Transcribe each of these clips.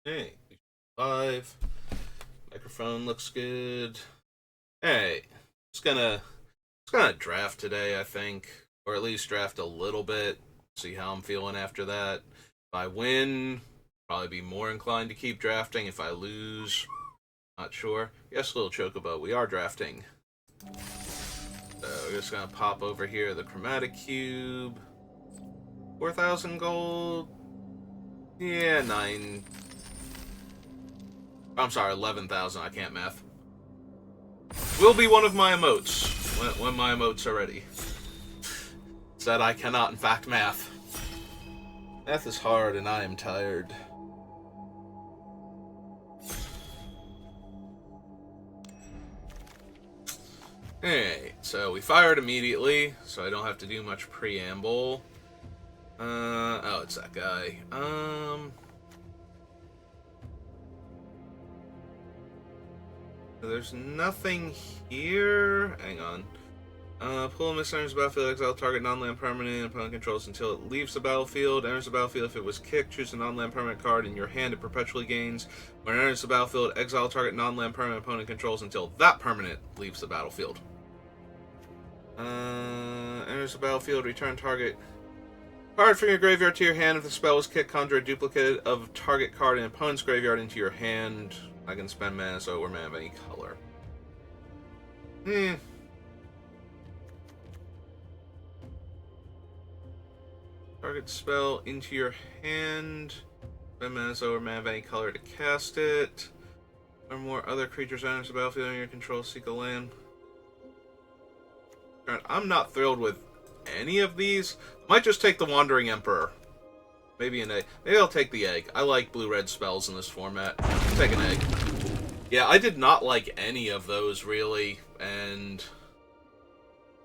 Hey, live. Microphone looks good. Hey, just gonna draft today, I think, or at least draft a little bit. See how I'm feeling after that. If I win, probably be more inclined to keep drafting. If I lose, not sure. Yes, little chocobo, we are drafting. So we're just gonna pop over here the chromatic cube. 4,000 gold. Yeah, nine. I'm sorry, 11,000. I can't math. Will be one of my emotes when my emotes are ready. Said I cannot, in fact, math. Math is hard and I am tired. Alright, so we fired immediately, so I don't have to do much preamble. Oh, it's that guy. There's nothing here. Hang on. Pull a miscellaneous battlefield, exile target non-land permanent, opponent controls until it leaves the battlefield. Enters the battlefield if it was kicked. Choose a non-land permanent card in your hand. It perpetually gains. When it enters the battlefield, exile target non-land permanent opponent controls until that permanent leaves the battlefield. Enters the battlefield, return target card from your graveyard to your hand. If the spell was kicked, conjure a duplicate of target card in opponent's graveyard into your hand. I can spend mana so or mana of any color. Target spell into your hand. Spend mana so or mana of any color to cast it. Or more other creatures enters the battlefield under your control, seek a land. I'm not thrilled with any of these. I might just take the Wandering Emperor. Maybe an egg. Maybe I'll take the egg. I like blue-red spells in this format. Take an egg. Yeah, I did not like any of those, really. And...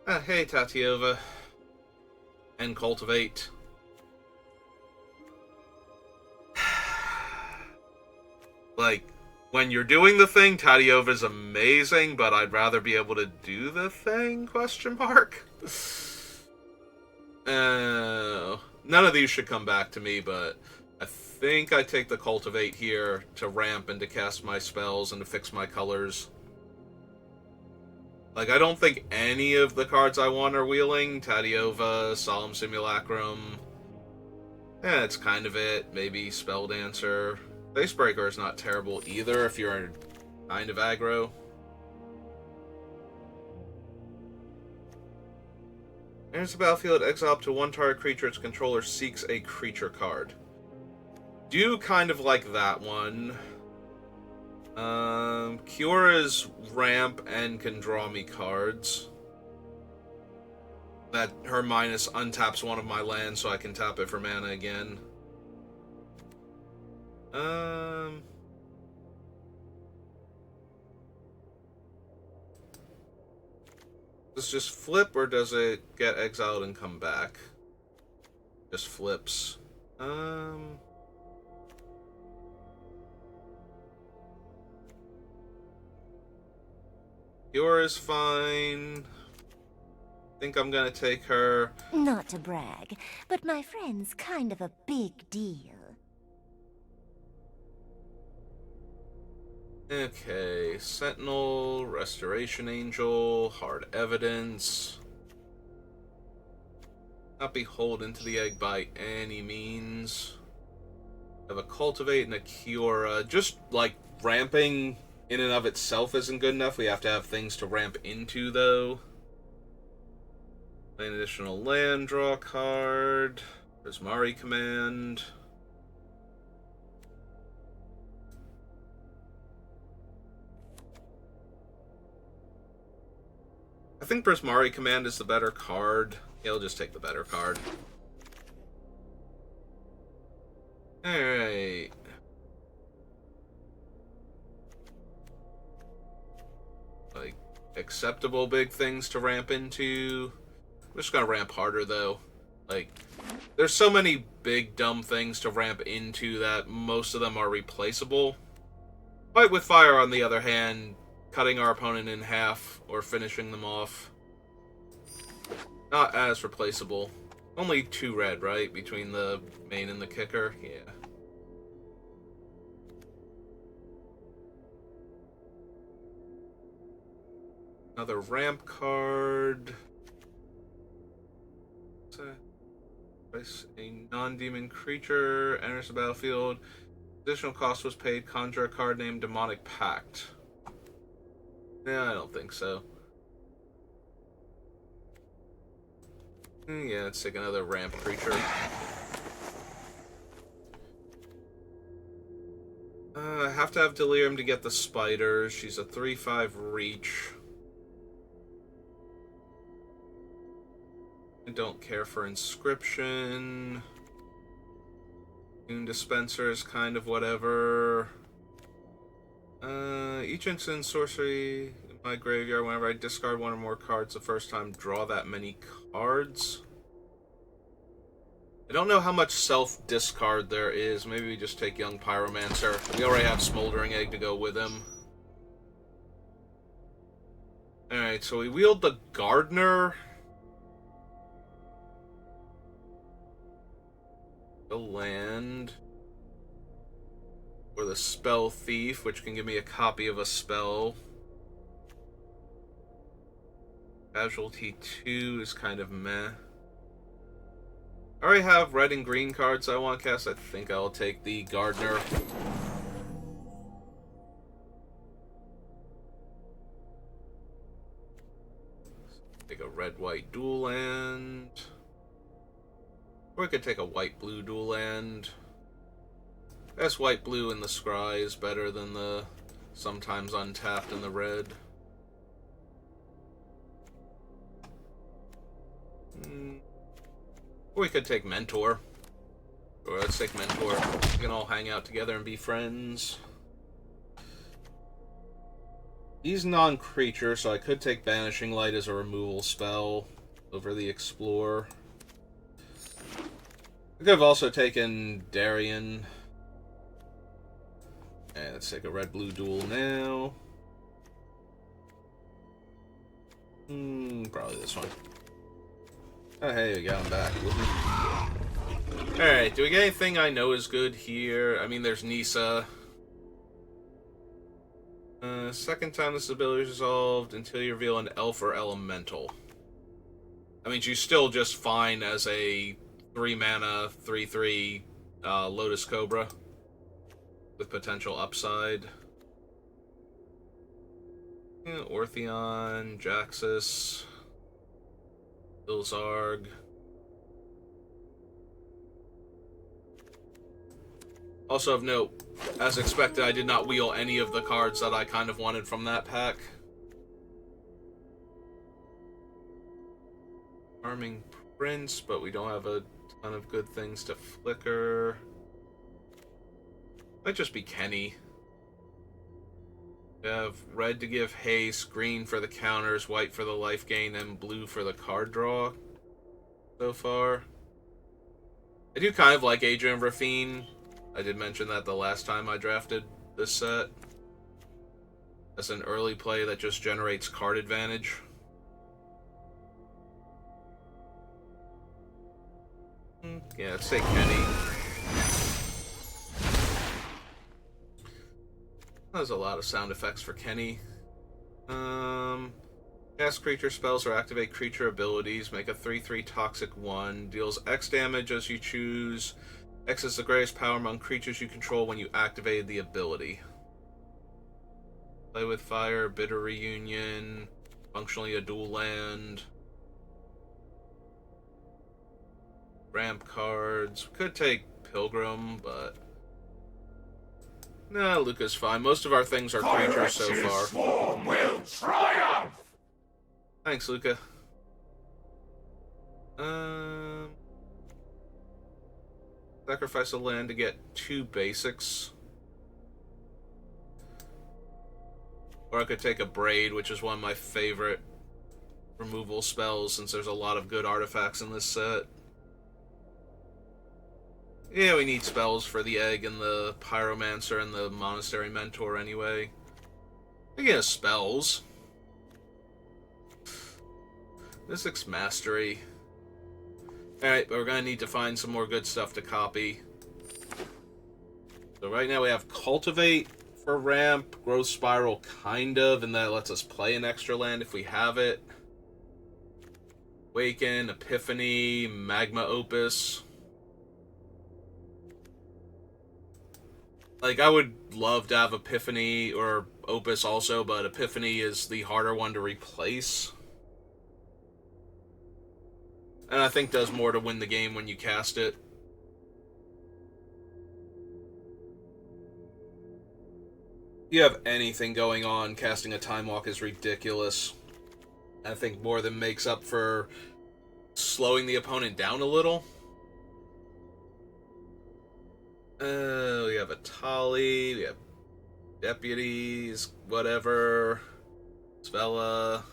hey, Tatiova. And Cultivate. Like, when you're doing the thing, Tadiova's amazing, but I'd rather be able to do the thing, question mark? None of these should come back to me, but I think I take the Cultivate here to ramp and to cast my spells and to fix my colors. Like, I don't think any of the cards I want are wheeling. Tadiova, Solemn Simulacrum. Yeah, that's kind of it. Maybe Spell Dancer. Facebreaker is not terrible either if you're kind of aggro. Enters the battlefield, exile up to one target creature its controller seeks a creature card. Do kind of like that one. Kiора's ramp and can draw me cards. That her minus untaps one of my lands so I can tap it for mana again. Does it just flip or does it get exiled and come back? Just flips. Yours fine. Think I'm gonna take her. Not to brag, but my friend's kind of a big deal. Okay, Sentinel, Restoration Angel, Hard Evidence. Not beholden to the egg by any means. Have a Cultivate and a Kiora. Just, like, ramping in and of itself isn't good enough. We have to have things to ramp into, though. An additional land, draw card. Prismari Command. I think Prismari Command is the better card. Yeah, I'll just take the better card. Alright. Like, acceptable big things to ramp into. I'm just gonna ramp harder, though. Like, there's so many big, dumb things to ramp into that most of them are replaceable. Fight with Fire, on the other hand, cutting our opponent in half or finishing them off. Not as replaceable. Only 2 red, right? Between the main and the kicker? Yeah. Another ramp card. Place a non-demon creature enters the battlefield. Additional cost was paid. Conjure a card named Demonic Pact. Yeah, I don't think so. Yeah, let's take another ramp creature. I have to have Delirium to get the spiders. She's a 3/5 reach. I don't care for Inscription. Boon Dispenser is kind of whatever. Each instant sorcery in my graveyard, whenever I discard one or more cards the first time, draw that many cards. I don't know how much self-discard there is. Maybe we just take Young Pyromancer. We already have Smoldering Egg to go with him. Alright, so we wield the Gardener. The land. Or the Spell Thief, which can give me a copy of a spell. Casualty 2 is kind of meh. I already have red and green cards I want to cast. I think I'll take the Gardener. Take a red-white dual land. Or we could take a white-blue dual land. I guess white-blue in the scry is better than the sometimes untapped in the red. Or we could take Mentor. Or let's take Mentor. We can all hang out together and be friends. He's non-creature, so I could take Banishing Light as a removal spell over the Explorer. I could have also taken Darien. And let's take a red-blue duel now. Probably this one. Oh, hey, we got him back. Alright, do we get anything I know is good here? I mean, there's Nisa. Second time this ability is resolved until you reveal an elf or elemental. I mean, she's still just fine as a 3-mana, 3/3 Lotus Cobra. With potential upside. Yeah, Ortheon, Jaxus. Ilzarg. Also of note, as expected, I did not wheel any of the cards that I kind of wanted from that pack. Arming Prince, but we don't have a ton of good things to flicker. Might just be Kenny. We have red to give haste, green for the counters, white for the life gain, and blue for the card draw so far. I do kind of like Adrian Raffine. I did mention that the last time I drafted this set. As an early play that just generates card advantage. Yeah, let's take Kenny. There's a lot of sound effects for Kenny. Cast creature spells or activate creature abilities. Make a 3/3 toxic 1. Deals X damage as you choose. X is the greatest power among creatures you control when you activated the ability. Play with Fire, Bitter Reunion. Functionally a dual land. Ramp cards. We could take Pilgrim, but... Nah, Luca's fine. Most of our things are creatures so far. Swarm will triumph! Thanks, Luca. Sacrifice a land to get 2 basics. Or I could take a Braid, which is one of my favorite removal spells, since there's a lot of good artifacts in this set. Yeah, we need spells for the Egg and the Pyromancer and the Monastery Mentor anyway. Speaking of spells... Mystics Mastery. Alright, but we're gonna need to find some more good stuff to copy. So right now we have Cultivate for ramp. Growth Spiral, kind of, and that lets us play an extra land if we have it. Awaken, Epiphany, Magma Opus. Like, I would love to have Epiphany or Opus also, but Epiphany is the harder one to replace. And I think does more to win the game when you cast it. If you have anything going on, casting a Time Walk is ridiculous. I think more than makes up for slowing the opponent down a little. We have a Tali, we have deputies, whatever. Svella.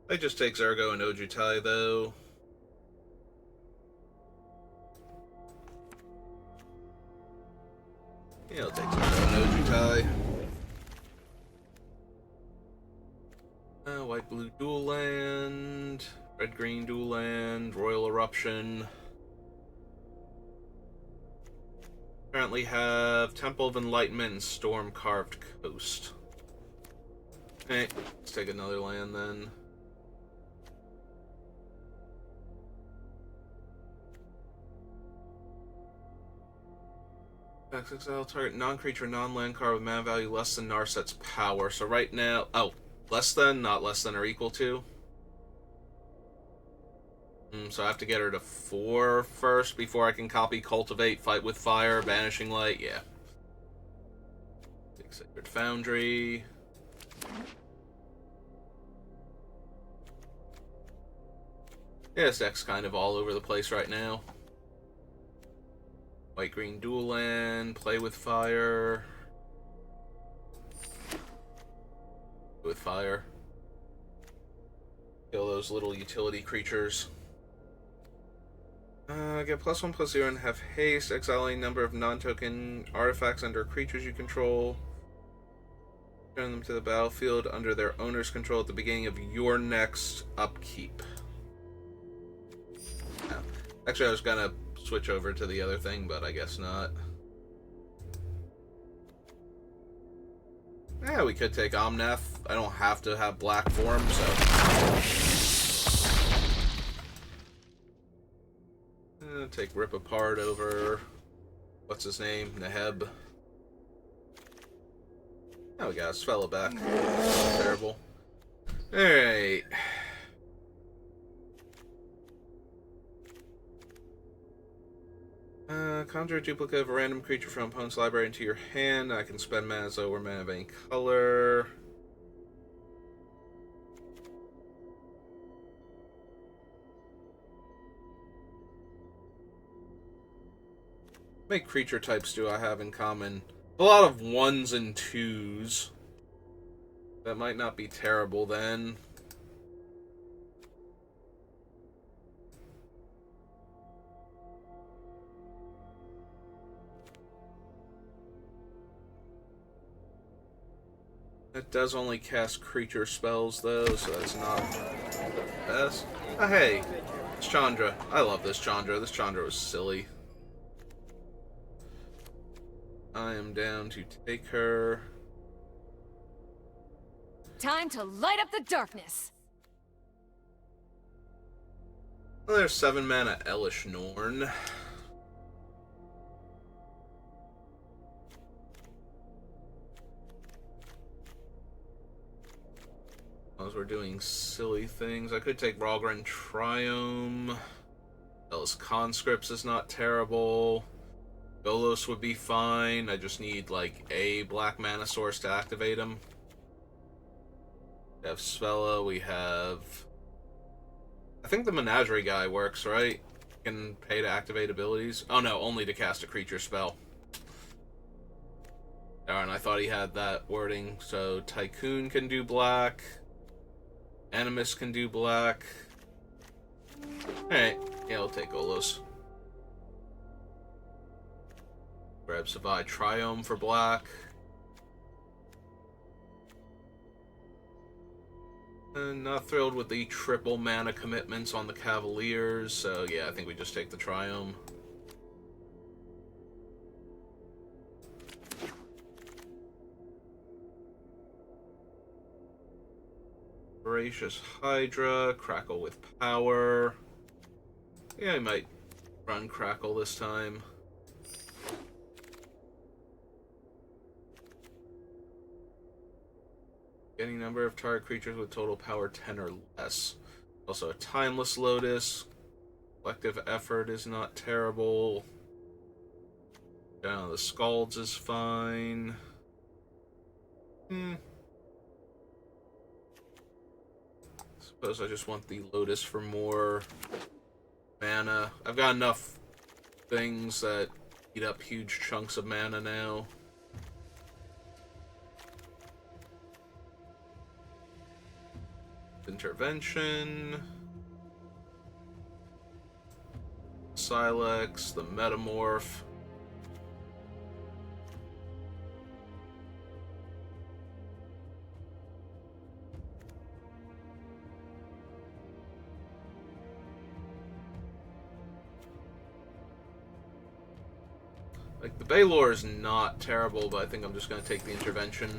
I just take Zergo and Ojutai, though. Yeah, I'll take Zergo and Ojutai. White-blue dual land, red-green dual land, Royal Eruption. Currently have Temple of Enlightenment and Storm-Carved Coast. Hey, let's take another land then. Exile target non-creature, non-land card with mana value less than Narset's power. So right now, less than, not less than or equal to. So I have to get her to 4 first before I can copy Cultivate, Fight with Fire, Banishing Light. Yeah. Take Sacred Foundry. Yeah, this deck's kind of all over the place right now. White-green dual land, Play with Fire. With Fire. Kill those little utility creatures. Get +1/+0 and have haste. Exile any number of non-token artifacts under creatures you control. Turn them to the battlefield under their owner's control at the beginning of your next upkeep. No. Actually, I was gonna switch over to the other thing, but I guess not. Yeah, we could take Omnath. I don't have to have black form, so... take Rip Apart over... what's his name? Neheb. Oh, we got Svella back. Terrible. Alright. Conjure a duplicate of a random creature from opponent's library into your hand. I can spend mana as though we're mana of any color. How many creature types do I have in common? A lot of 1s and 2s. That might not be terrible then. It does only cast creature spells though, so that's not the best. Oh hey, it's Chandra. I love this Chandra. This Chandra was silly. I am down to take her. Time to light up the darkness. Well, there's 7 mana Elish Norn. As we're doing silly things, I could take Ralgren Triome. Ellis Conscripts is not terrible. Golos would be fine. I just need, like, a black mana source to activate him. We have Svella, we have... I think the Menagerie guy works, right? Can pay to activate abilities. Oh no, only to cast a creature spell. Darn, I thought he had that wording. So Tycoon can do black. Animus can do black. Alright, yeah, I'll take Golos. Grab Savai Triome for black. And not thrilled with the triple mana commitments on the Cavaliers, so yeah, I think we just take the Triome. Voracious Hydra, Crackle with Power. Yeah, I might run Crackle this time. Any number of target creatures with total power 10 or less. Also a Timeless Lotus. Collective Effort is not terrible. The Scalds is fine. Suppose I just want the Lotus for more mana. I've got enough things that eat up huge chunks of mana now. Intervention. Silex, the Metamorph. Like, the Baylor is not terrible, but I think I'm just going to take the Intervention.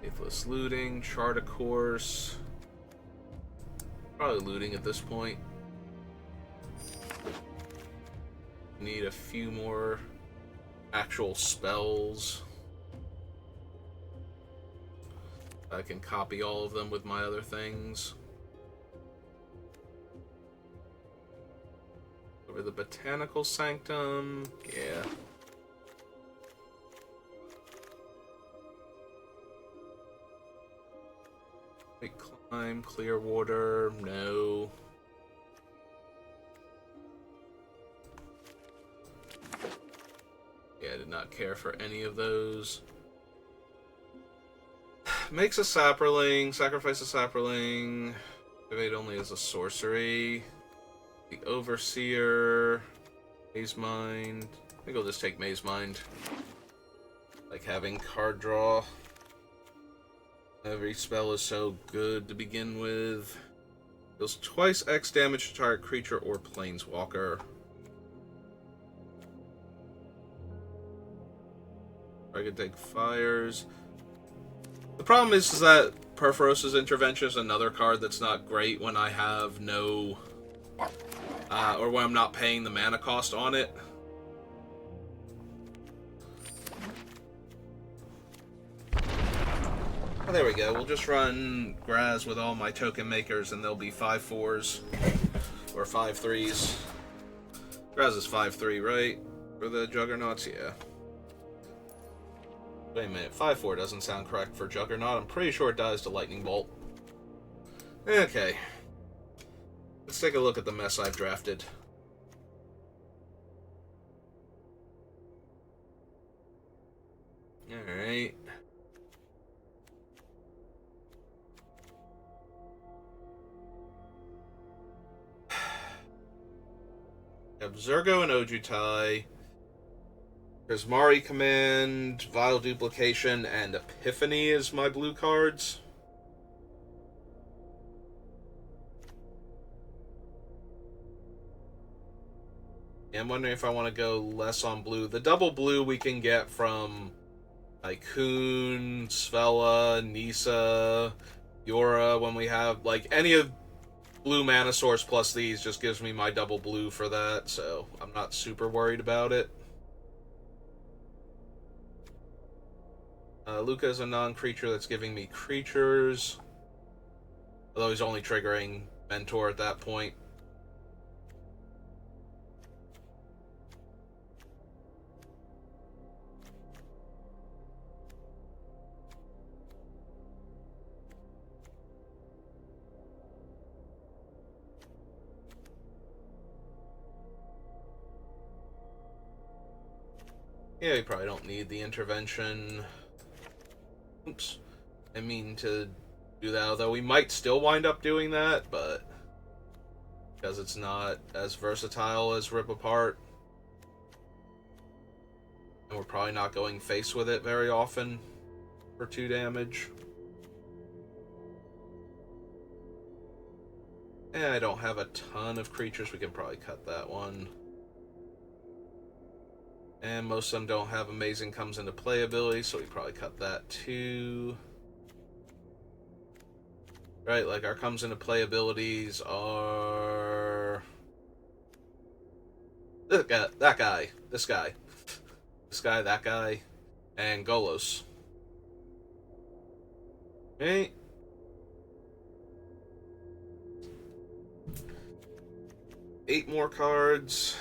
Faithless Looting, Chart a Course. Probably looting at this point. Need a few more actual spells. I can copy all of them with my other things. Over the Botanical Sanctum, yeah. Climb, Clear Water, no. Yeah, I did not care for any of those. Makes a Saproling, sacrifice a Saproling. Activate only as a sorcery. The Overseer, Maze Mind. I think I'll just take Maze Mind. Like having card draw. Every spell is so good to begin with. Deals twice X damage to target creature or planeswalker. I could take fires. The problem is that Perforos's Intervention is another card that's not great when I have no... or when I'm not paying the mana cost on it. Oh, there we go. We'll just run Graz with all my token makers, and they'll be 5/4s or 5/3s. Graz is 5/3, right? For the Juggernauts, yeah. Wait a minute, 5/4 doesn't sound correct for Juggernaut. I'm pretty sure it does to Lightning Bolt. Okay. Let's take a look at the mess I've drafted. Alright. Have Zergo and Ojutai, Prismari Command, Vile Duplication, and Epiphany as my blue cards. Yeah, I'm wondering if I want to go less on blue. The double blue we can get from Tycoon, Svella, Nisa, Yora, when we have, like, any of blue mana source plus these just gives me my double blue for that, so I'm not super worried about it. Luca is a non-creature that's giving me creatures, although he's only triggering Mentor at that point. Yeah, we probably don't need the intervention. Oops. I mean to do that, although we might still wind up doing that, but because it's not as versatile as Rip Apart. And we're probably not going face with it very often for 2 damage. And I don't have a ton of creatures, we can probably cut that one. And most of them don't have Amazing Comes into Play ability, so we probably cut that too. Right, like our comes into play abilities are that guy, this guy, that guy, and Golos. Okay. Eight more cards.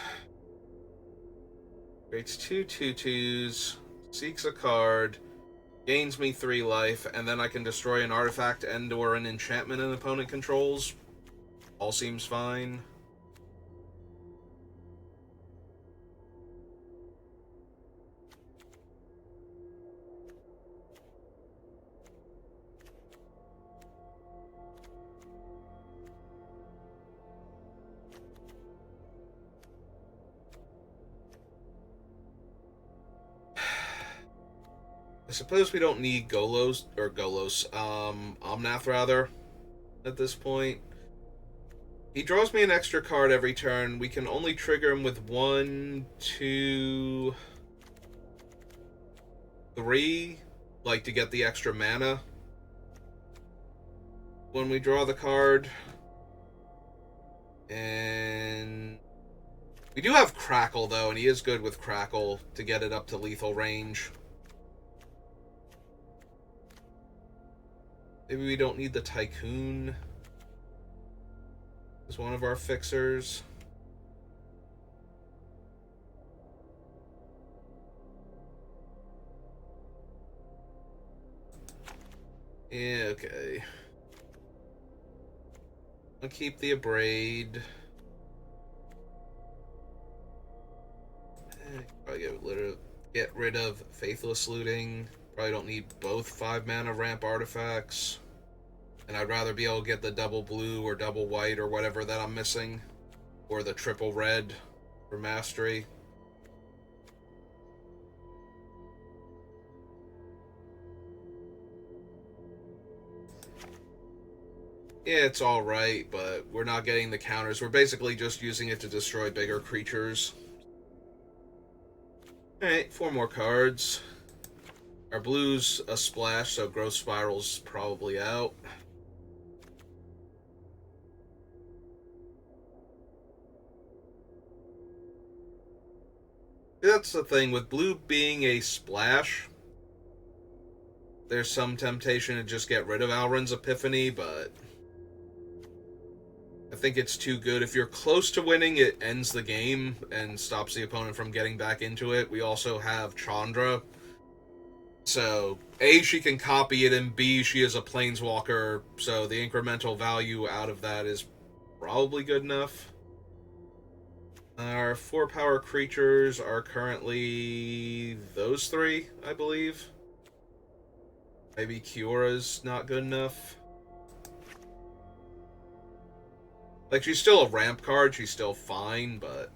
Creates two 2/2s. Seeks a card. Gains me 3 life, and then I can destroy an artifact and or an enchantment an opponent controls. All seems fine. I suppose we don't need Omnath rather, at this point. He draws me an extra card every turn. We can only trigger him with 1, 2, 3, like to get the extra mana. When we draw the card. And we do have Crackle though, and he is good with Crackle to get it up to lethal range. Maybe we don't need the Tycoon as one of our fixers. Yeah, okay. I'll keep the Abrade. Probably get rid of Faithless Looting. Probably don't need both 5 mana ramp artifacts. And I'd rather be able to get the double blue or double white or whatever that I'm missing. Or the triple red for mastery. Yeah, it's alright, but we're not getting the counters. We're basically just using it to destroy bigger creatures. Alright, 4 more cards. Our blue's a splash, so Growth Spiral's probably out. That's the thing, with blue being a splash, there's some temptation to just get rid of Alrund's Epiphany, but I think it's too good. If you're close to winning, it ends the game and stops the opponent from getting back into it. We also have Chandra. So, A, she can copy it, and B, she is a planeswalker, so the incremental value out of that is probably good enough. Our 4 power creatures are currently those 3, I believe. Maybe Kiora's not good enough. Like, she's still a ramp card, she's still fine, but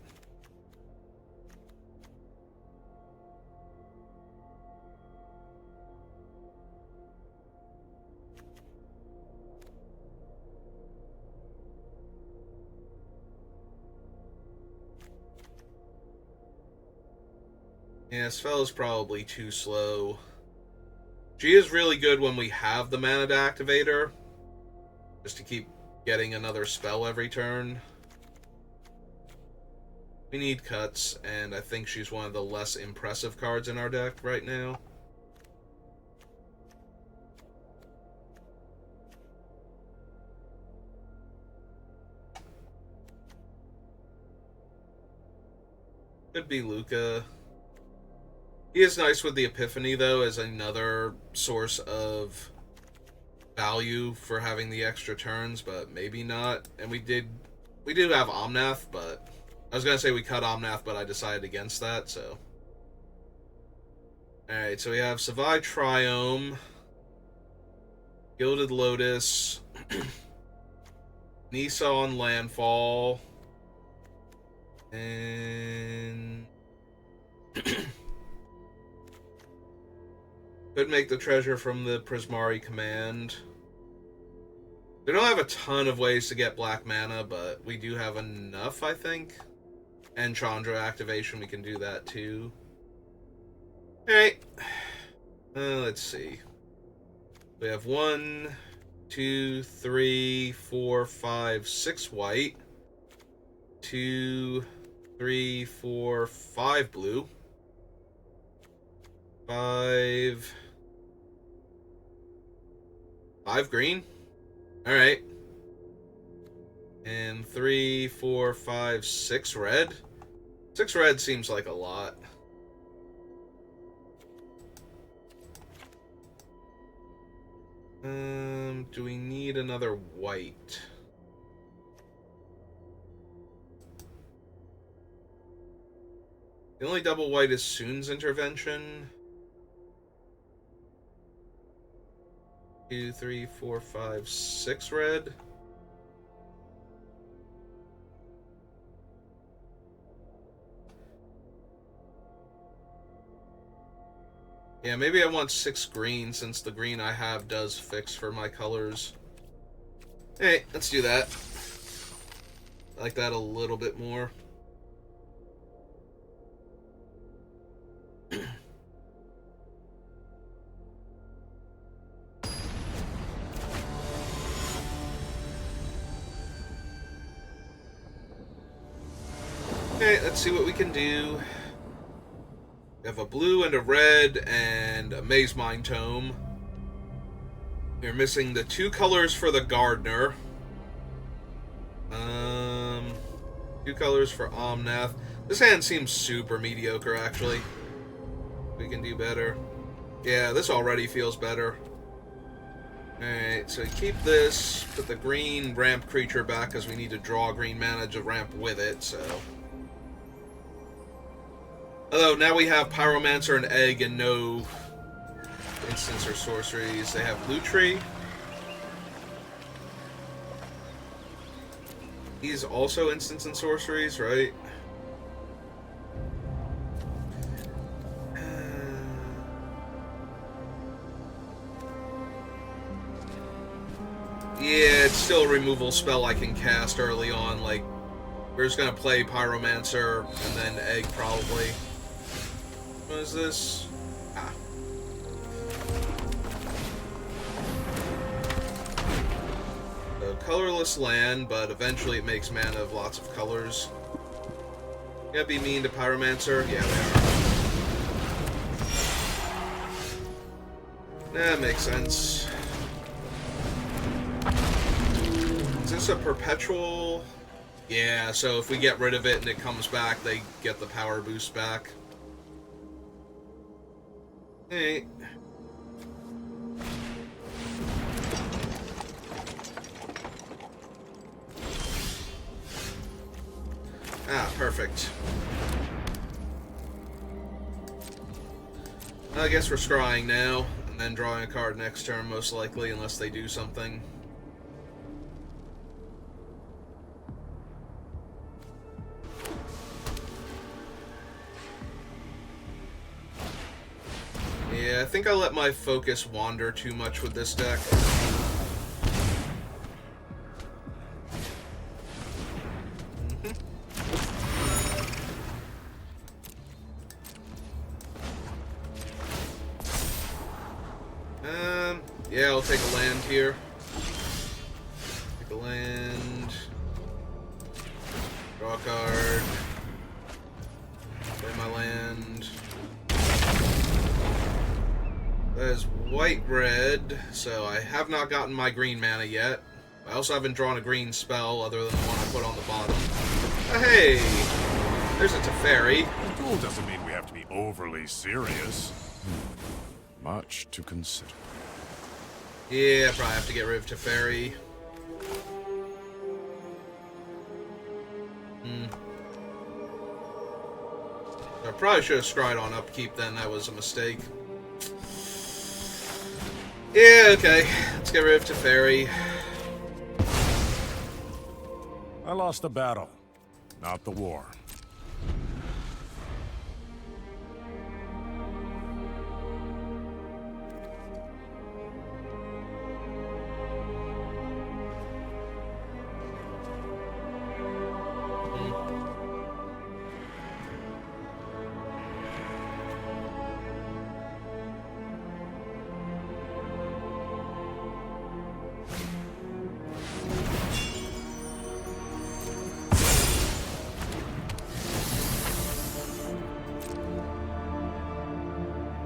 yeah, Spell's probably too slow. She is really good when we have the mana to activate her, just to keep getting another spell every turn. We need cuts, and I think she's one of the less impressive cards in our deck right now. Could be Luca. He is nice with the Epiphany, though, as another source of value for having the extra turns, but maybe not. And we do have Omnath, but I was gonna say we cut Omnath, but I decided against that, so. Alright, so we have Savai Triome, Gilded Lotus, Nisa on Landfall, and could make the treasure from the Prismari command. We don't have a ton of ways to get black mana, but we do have enough, I think. And Chandra activation, we can do that too. Alright. Let's see. We have 1, 2, 3, 4, 5, 6 white. 2, 3, 4, 5 blue. 5 green. All right. And 3, 4, 5, 6 red. 6 red seems like a lot. Do we need another white? The only double white is Soon's intervention. 2, 3, 4, 5, 6 red. Yeah, maybe I want 6 green since the green I have does fix for my colors. Hey, let's do that. I like that a little bit more. Okay, let's see what we can do. We have a blue and a red and a Maze Mind Tome. We're missing the 2 colors for the Gardener. 2 colors for Omnath. This hand seems super mediocre, actually. We can do better. Yeah, this already feels better. Alright, so keep this. Put the green ramp creature back because we need to draw green mana to ramp with it, so... Although, now we have Pyromancer and Egg and no instants or sorceries. They have Blue Tree. These also instants and sorceries, right? Yeah, it's still a removal spell I can cast early on. Like, we're just gonna play Pyromancer and then Egg, probably. What is this? Ah. So, colorless land, but eventually it makes mana of lots of colors. Gonna be mean to Pyromancer? Yeah, they are. That makes sense. Is this a perpetual? Yeah, so if we get rid of it and it comes back, they get the power boost back. Hey. Ah, perfect. I guess we're scrying now, and then drawing a card next turn, most likely, unless they do something. Yeah, I think I let my focus wander too much with this deck. Yeah, I'll take a land here. Take a land. Draw a card. Play my land. That is white-red, so I have not gotten my green mana yet. I also haven't drawn a green spell other than the one I put on the bottom. Hey! There's a Teferi. The duel doesn't mean we have to be overly serious. Much to consider. Yeah, probably have to get rid of Teferi. I probably should have scryed on upkeep then, that was a mistake. Yeah, okay. Let's get rid of Teferi. I lost the battle, not the war.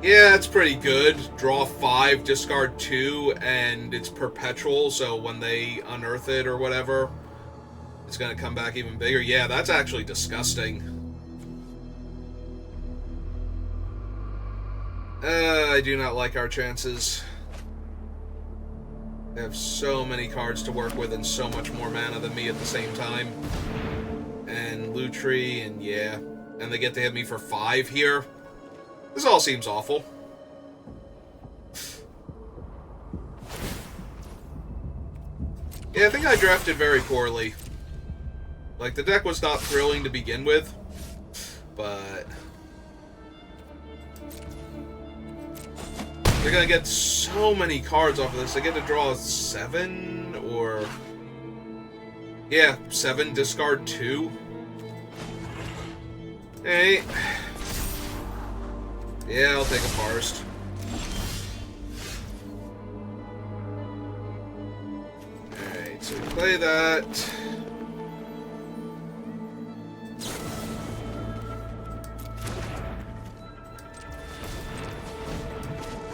Yeah, it's pretty good. Draw 5, discard 2, and it's perpetual, so when they unearth it or whatever, it's gonna come back even bigger. Yeah, that's actually disgusting. I do not like our chances. They have so many cards to work with and so much more mana than me at the same time. And Lutri, and yeah. And they get to hit me for 5 here. This all seems awful. Yeah, I think I drafted very poorly. Like, the deck was not thrilling to begin with, but they're gonna get so many cards off of this. They get to draw 7, or yeah, 7, discard 2. Hey. Yeah, I'll take a forest. Alright, so we play that.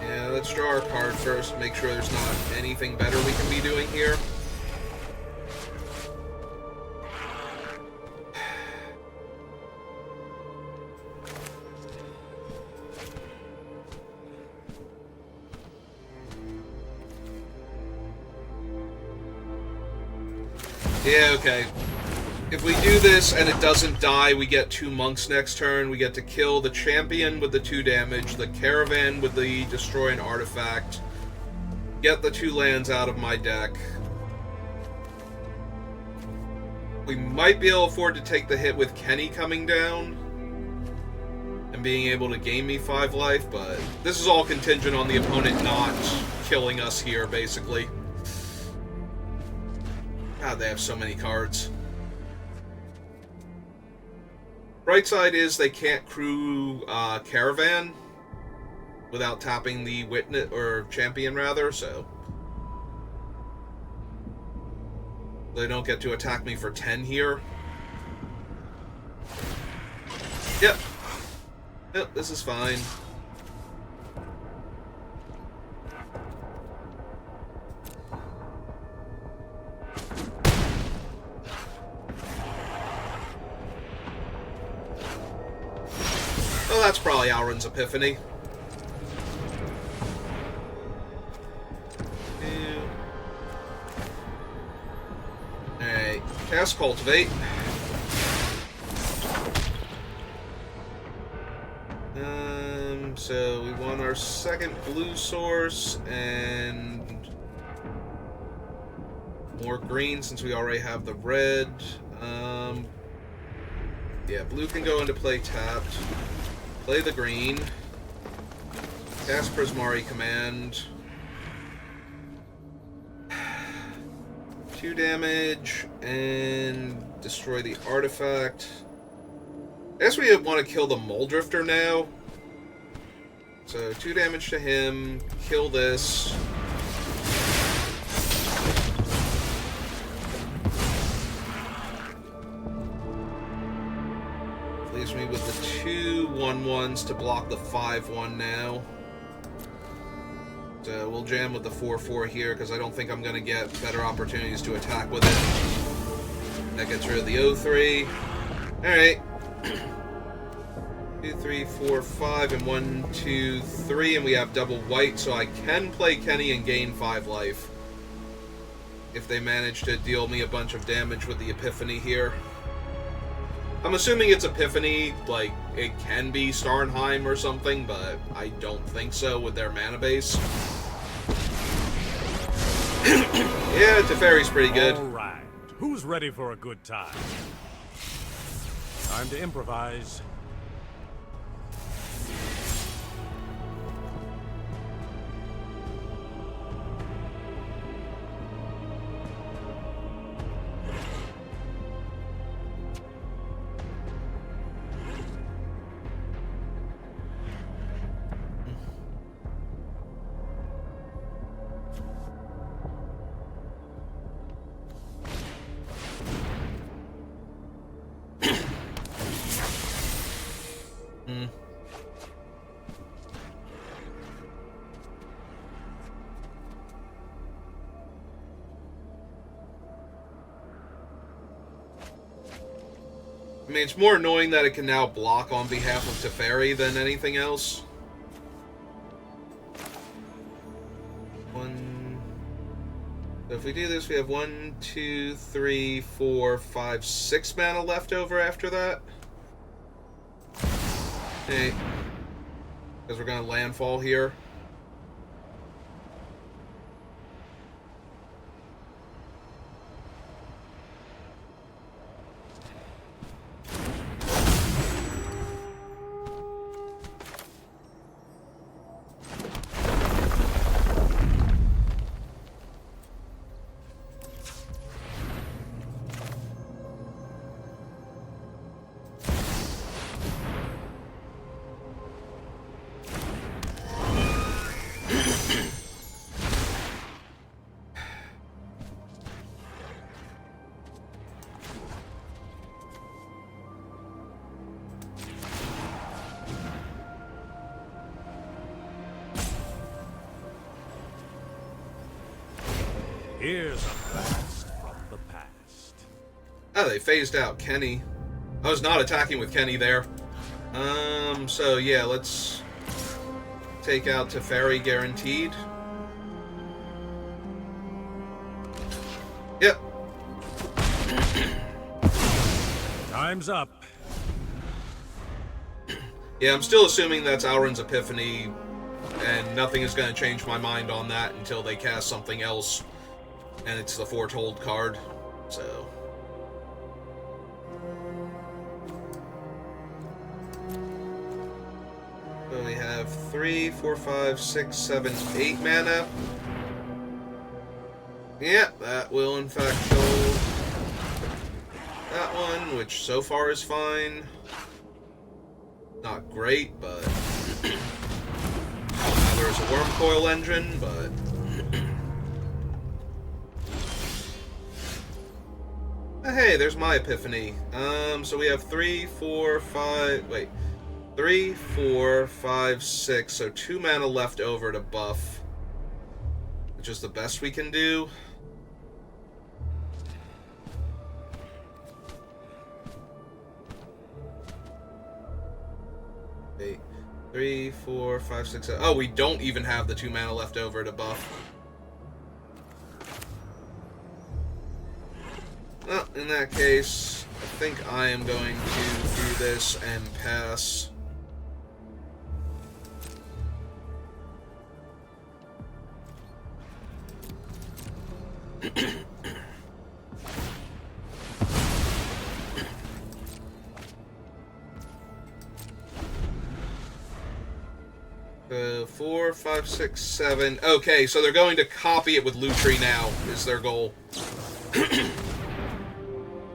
Yeah, let's draw our card first, make sure there's not anything better we can be doing here. Yeah, okay. If we do this and it doesn't die, we get 2 monks next turn. We get to kill the champion with the 2 damage, the caravan with the destroy an artifact, get the 2 lands out of my deck. We might be able to afford to take the hit with Kenny coming down and being able to gain me 5 life, but this is all contingent on the opponent not killing us here, basically. God, they have so many cards. Right side is they can't crew Caravan without tapping the Witness, or Champion rather, so they don't get to attack me for 10 here. Yep. Yep, this is fine. Well, that's probably Alrund's Epiphany. Alright, cast Cultivate. So we want our second blue source and more green since we already have the red. Yeah, blue can go into play tapped. Play the green. Cast Prismari Command. 2 damage and destroy the artifact. I guess we want to kill the Moldrifter now. So 2 damage to him. Kill this. Leaves me with the 2 1/1s to block the 5/1 now. So we'll jam with the 4/4 here because I don't think I'm going to get better opportunities to attack with it. That gets rid of the 0/3. Alright. 2, 3, 4, 5, and 1, 2, 3, and we have double white, so I can play Kenny and gain 5 life. If they manage to deal me a bunch of damage with the Epiphany here. I'm assuming it's Epiphany, like, it can be Starnheim or something, but I don't think so with their mana base. Yeah, Teferi's pretty good. Alright, who's ready for a good time? Time to improvise. I mean, it's more annoying that it can now block on behalf of Teferi than anything else. So if we do this, we have 1, 2, 3, 4, 5, 6 mana left over after that. Okay. Because we're going to landfall here. Here's a blast from the past. Oh, they phased out Kenny. I was not attacking with Kenny there. So yeah, let's take out Teferi guaranteed. Yep. Time's up. Yeah, I'm still assuming that's Alrund's Epiphany, and nothing is going to change my mind on that until they cast something else, and it's the Foretold card, so... So we have 3, 4, 5, 6, 7, 8 mana. Yeah, that will in fact kill that one, which so far is fine. Not great, but... Now there's a Worm Coil engine, but... Hey, there's my Epiphany. So we have 3, 4, 5... Wait. 3, 4, 5, 6. So 2 mana left over to buff. Which is the best we can do. Wait. 3, 4, 5, 6, 7. Oh, we don't even have the 2 mana left over to buff. Well, in that case, I think I am going to do this and pass. Four, 5, 6, 7. Okay, so they're going to copy it with Lutri now, is their goal.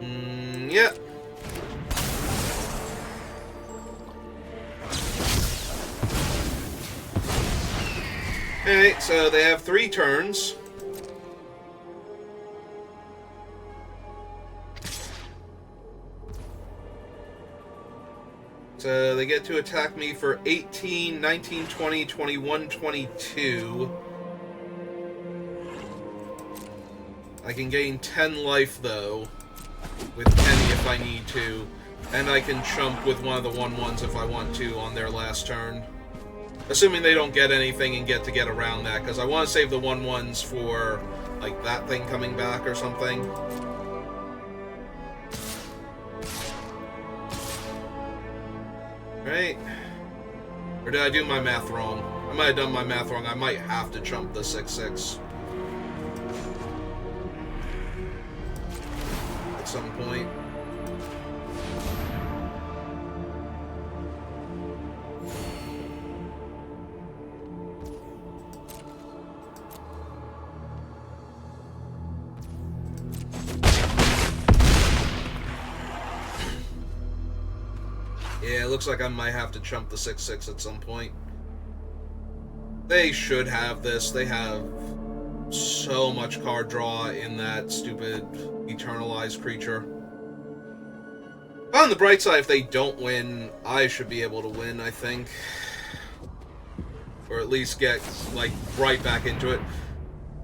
Yep. Alright, so they have 3 turns. So they get to attack me for 18, 19, 20, 21, 22. I can gain 10 life, though, with Kenny if I need to. And I can chump with one of the 1/1s if I want to on their last turn. Assuming they don't get anything and get around that, because I want to save the 1/1s for, like, that thing coming back or something. Right? Or did I do my math wrong? I might have done my math wrong. I might have to chump the 6/6. At some point. Yeah, it looks like I might have to chump the 6/6 at some point. They should have this. They have so much card draw in that stupid Eternalized creature. On the bright side, if they don't win, I should be able to win, I think. Or at least get, like, right back into it.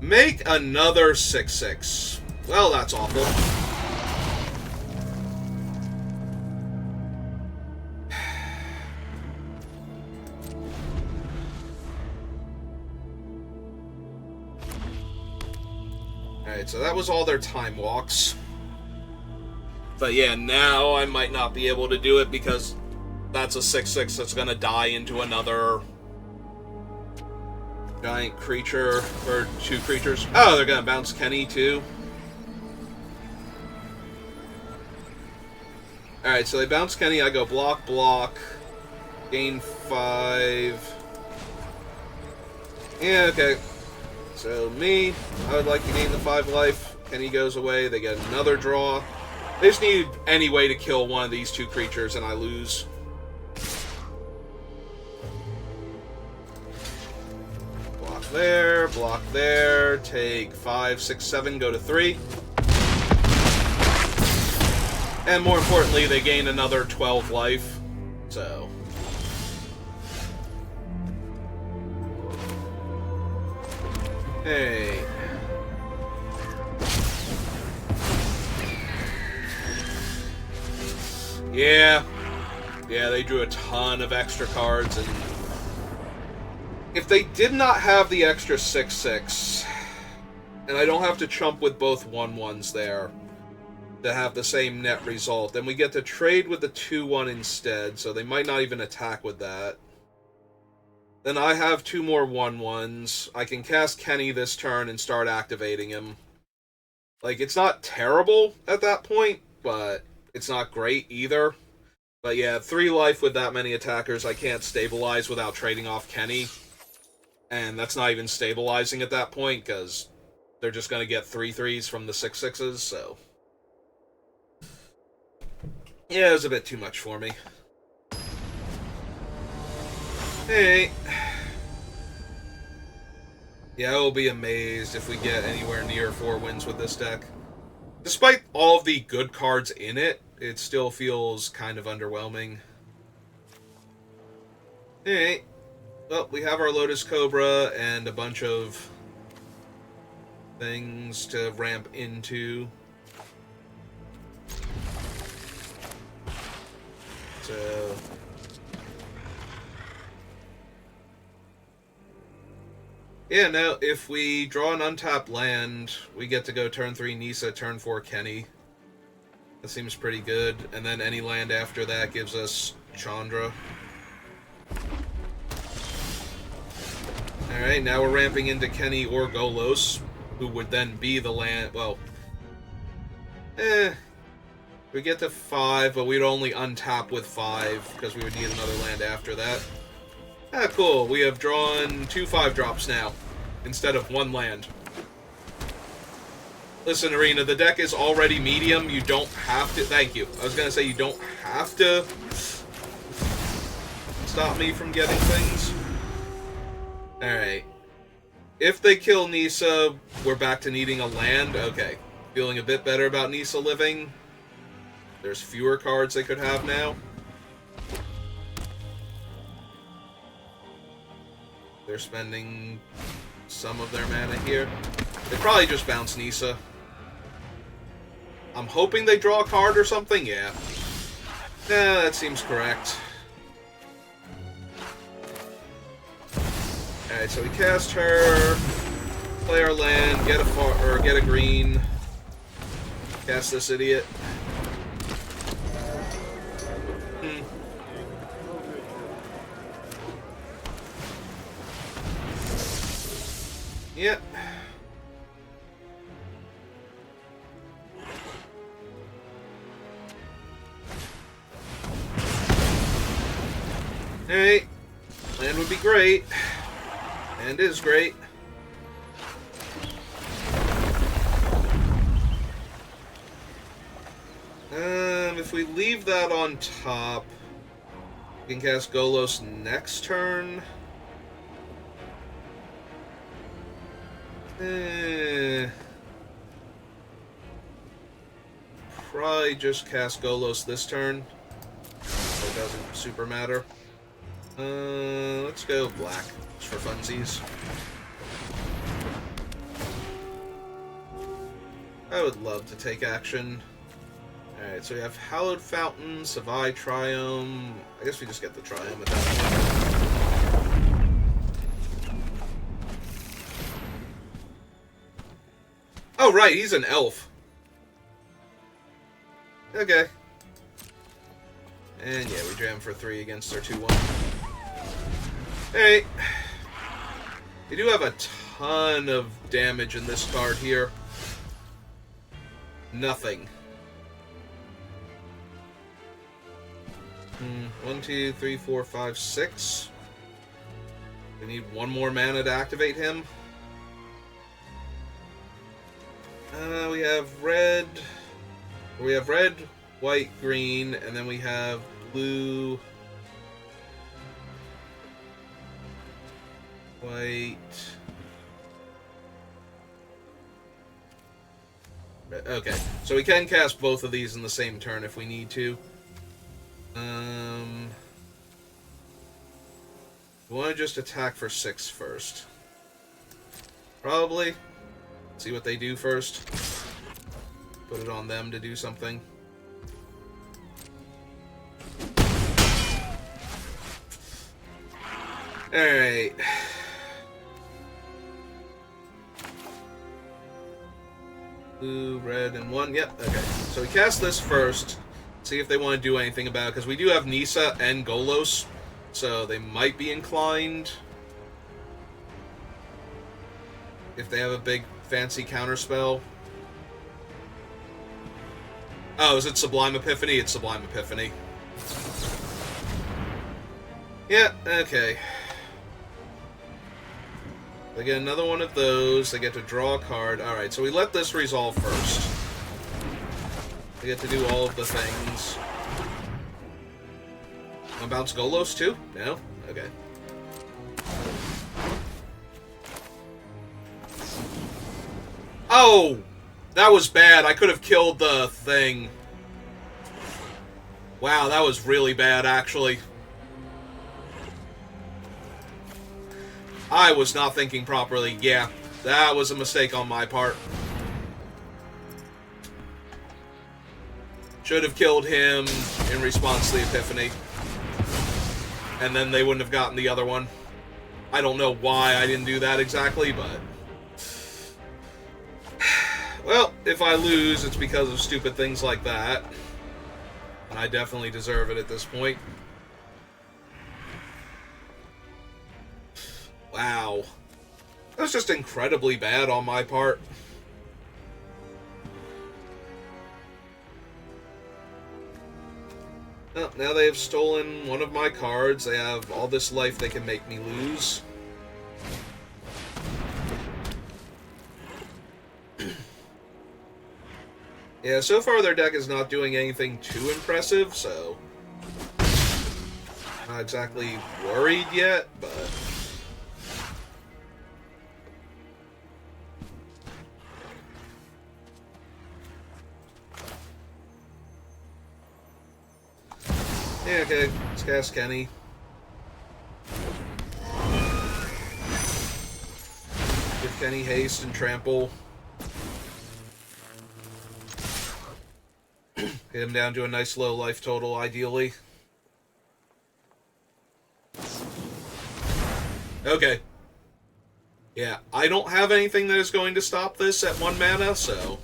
Make another 6/6. Well, that's awful. Alright, so that was all their time walks. But yeah, now I might not be able to do it because that's a 6/6 that's gonna die into another giant creature, or 2 creatures. Oh, they're gonna bounce Kenny too. Alright, so they bounce Kenny, I go block, block, gain 5. Yeah, okay. So me, I would like to gain the 5 life. Kenny goes away, they get another draw. They just need any way to kill one of these 2 creatures and I lose. Block there, take 5, 6, 7, go to 3. And more importantly, they gain another 12 life. So. Hey. Yeah. Yeah, they drew a ton of extra cards, and if they did not have the extra 6/6, and I don't have to chump with both 1/1s there to have the same net result, then we get to trade with the 2/1 instead, so they might not even attack with that. Then I have 2 more 1/1s. I can cast Kenny this turn and start activating him. Like, it's not terrible at that point, but it's not great either. But yeah, 3 life with that many attackers, I can't stabilize without trading off Kenny. And that's not even stabilizing at that point, because they're just going to get 3/3s from the 6/6s, so. Yeah, it was a bit too much for me. Hey. Yeah, I will be amazed if we get anywhere near 4 wins with this deck. Despite all of the good cards in it, it still feels kind of underwhelming. Hey. Well, we have our Lotus Cobra and a bunch of things to ramp into. So. Yeah, now, if we draw an untapped land, we get to go turn 3 Nissa, turn 4 Kenny. That seems pretty good. And then any land after that gives us Chandra. Alright, now we're ramping into Kenny or Golos, who would then be the land. Well, we get to 5, but we'd only untap with 5, because we would need another land after that. Ah, cool. We have drawn 2 5-drops now, instead of 1 land. Listen, Arena, the deck is already medium. You don't have to... Thank you. I was going to say you don't have to stop me from getting things. Alright. If they kill Nissa, we're back to needing a land. Okay. Feeling a bit better about Nissa living. There's fewer cards they could have now. They're spending some of their mana here. They probably just bounce Nissa. I'm hoping they draw a card or something. Yeah. Yeah, that seems correct. Alright, so we cast her, play our land, get a green, cast this idiot. Yep. Alright. Land would be great. And is great. If we leave that on top, we can cast Golos next turn. Probably just cast Golos this turn. It doesn't super matter. Let's go black, just for funsies. I would love to take action. Alright, so we have Hallowed Fountain, Savai Triome. I guess we just get the Triome at that point. Oh, Oh, right, he's an elf. Okay. And yeah, we jam for 3 against their 2-1. Hey. They do have a ton of damage in this card here. Nothing. 1, 2, 3, 4, 5, 6. We need 1 more mana to activate him. We have red. We have red, white, green, and then we have blue, white. Okay, so we can cast both of these in the same turn if we need to. We want to just attack for 6 first. Probably. See what they do first. Put it on them to do something. Alright. Blue, red, and 1. Yep, okay. So we cast this first. See if they want to do anything about it, because we do have Nisa and Golos, so they might be inclined. If they have a big, fancy counterspell. Oh, is it Sublime Epiphany? It's Sublime Epiphany. Yeah, okay. They get another one of those. They get to draw a card. Alright, so we let this resolve first. They get to do all of the things. Want to bounce Golos too? No? Okay. Oh! That was bad. I could have killed the thing. Wow, that was really bad, actually. I was not thinking properly. Yeah, that was a mistake on my part. Should have killed him in response to the Epiphany. And then they wouldn't have gotten the other one. I don't know why I didn't do that exactly, but... Well, if I lose, it's because of stupid things like that. And I definitely deserve it at this point. Wow. That was just incredibly bad on my part. Oh, now they have stolen one of my cards. They have all this life they can make me lose. Yeah, so far their deck is not doing anything too impressive, so... Not exactly worried yet, but... Yeah, okay, let's cast Kenny. Give Kenny haste and trample. Get him down to a nice low life total, ideally. Okay. Yeah, I don't have anything that is going to stop this at 1 mana, so...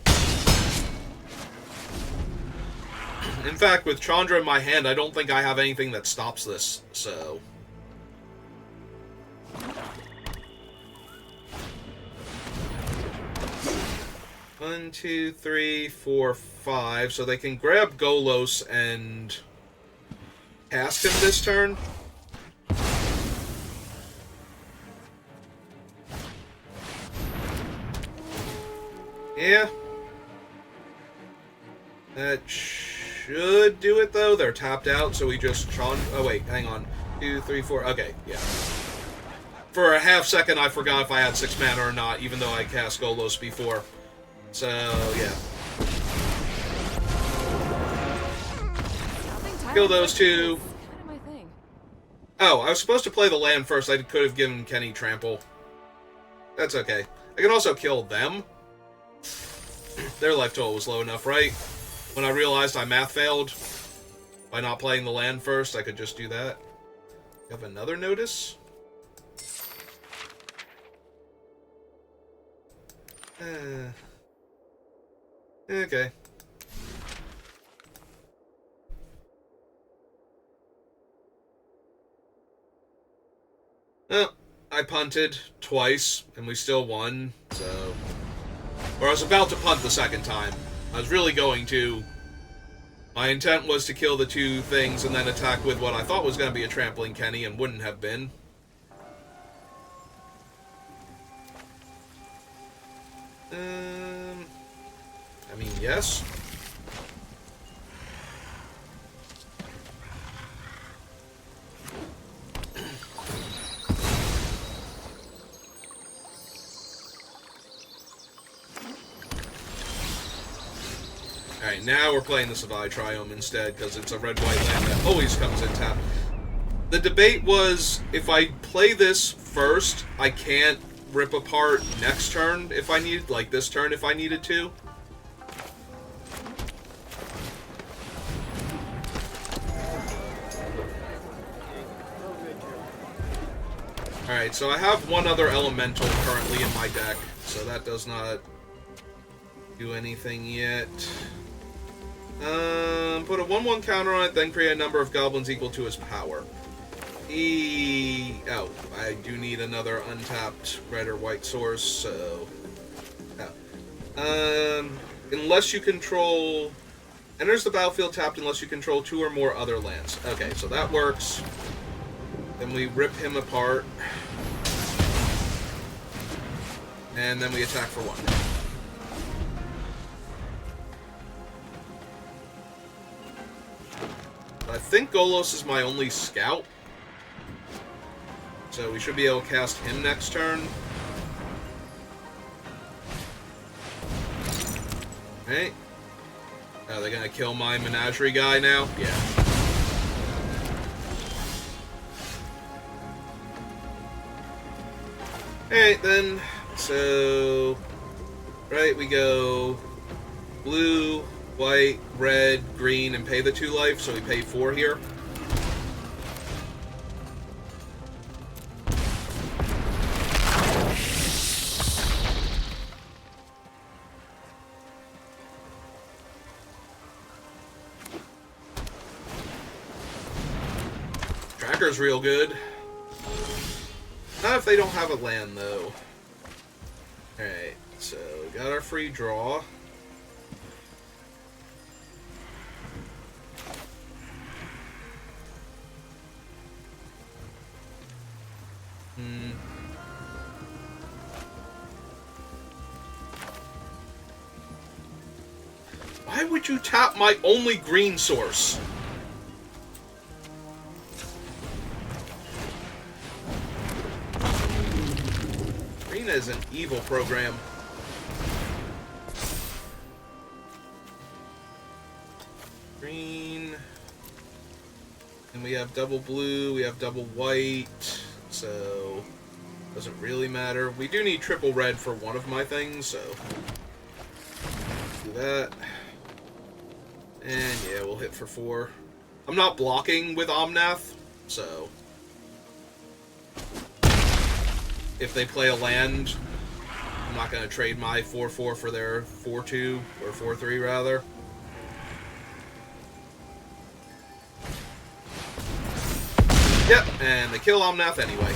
In fact, with Chandra in my hand, I don't think I have anything that stops this, so... 1, 2, 3, 4, 5. So they can grab Golos and cast him this turn. Yeah. That should do it, though. They're tapped out, so we just... Oh, wait, hang on. 2, 3, 4... Okay, yeah. For a half second, I forgot if I had 6 mana or not, even though I cast Golos before. So, yeah. Kill those 2. Oh, I was supposed to play the land first. I could have given Kenny trample. That's okay. I can also kill them. Their life total was low enough, right? When I realized I math failed by not playing the land first, I could just do that. You have another notice? Okay. Well, I punted twice, and we still won, so... Or I was about to punt the second time. I was really going to. My intent was to kill the two things and then attack with what I thought was going to be a Trampling Kenny and wouldn't have been. I mean, yes. Alright, now we're playing the Savai Triome instead, because it's a red-white land that always comes in tap. The debate was, if I play this first, I can't rip apart next turn if I need, like this turn if I needed to. Alright, so I have one other elemental currently in my deck, so that does not do anything yet. Put a 1/1 counter on it, then create a number of goblins equal to his power. Oh, I do need another untapped red or white source, so... Oh. Unless you control... Enters the battlefield tapped unless you control 2 or more other lands. Okay, so that works. Then we rip him apart. And then we attack for 1. I think Golos is my only scout. So we should be able to cast him next turn. Right? Are they gonna kill my menagerie guy now? Yeah. Alright then. So... Right, we go... Blue... White, red, green, and pay the 2 life, so we pay 4 here. Tracker's real good. Not if they don't have a land, though. Alright, so we got our free draw. Why would you tap my only green source? Green is an evil program. Green. And we have double blue, we have double white, so doesn't really matter. We do need triple red for one of my things, so do that. And yeah, we'll hit for 4. I'm not blocking with Omnath, so if they play a land, I'm not going to trade my 4/4 for their 4/2, or 4/3 rather. Yep, and they kill Omnath anyway.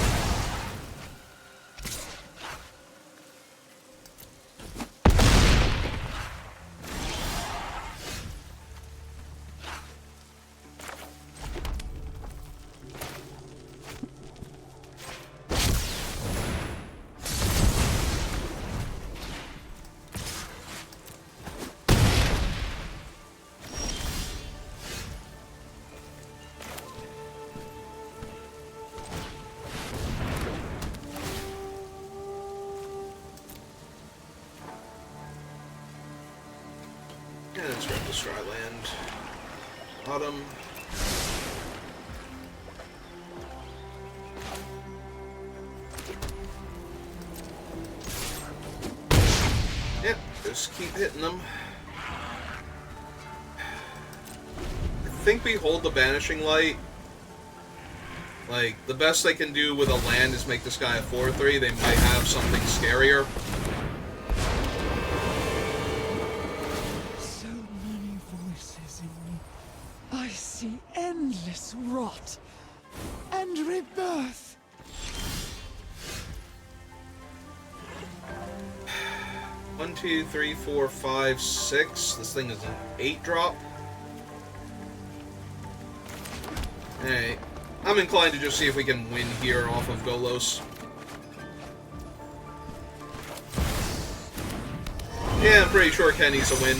And let's grab the Stryland. Autumn. Yep, just keep hitting them. I think we hold the Banishing Light. Like, the best they can do with a land is make this guy a 4/3. They might have something scarier. see endless rot and rebirth. One, two, three, four, five, six. This thing is an 8-drop. Hey, I'm inclined to just see if we can win here off of Golos. Yeah, I'm pretty sure Kenny's a win.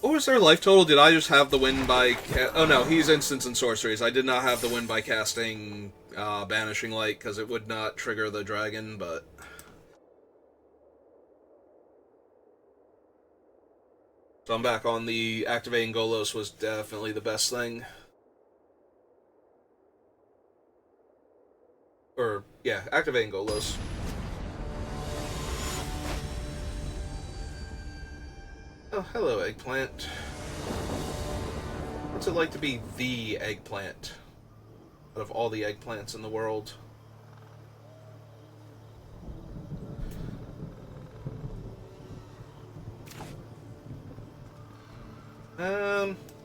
What was their life total? Did I just have the win by... Oh no, he's instants and sorceries. I did not have the win by casting Banishing Light, because it would not trigger the dragon, but... So I'm back on the activating Golos was definitely the best thing. Or, yeah, activating Golos. Oh, hello, eggplant. What's it like to be the eggplant out of all the eggplants in the world?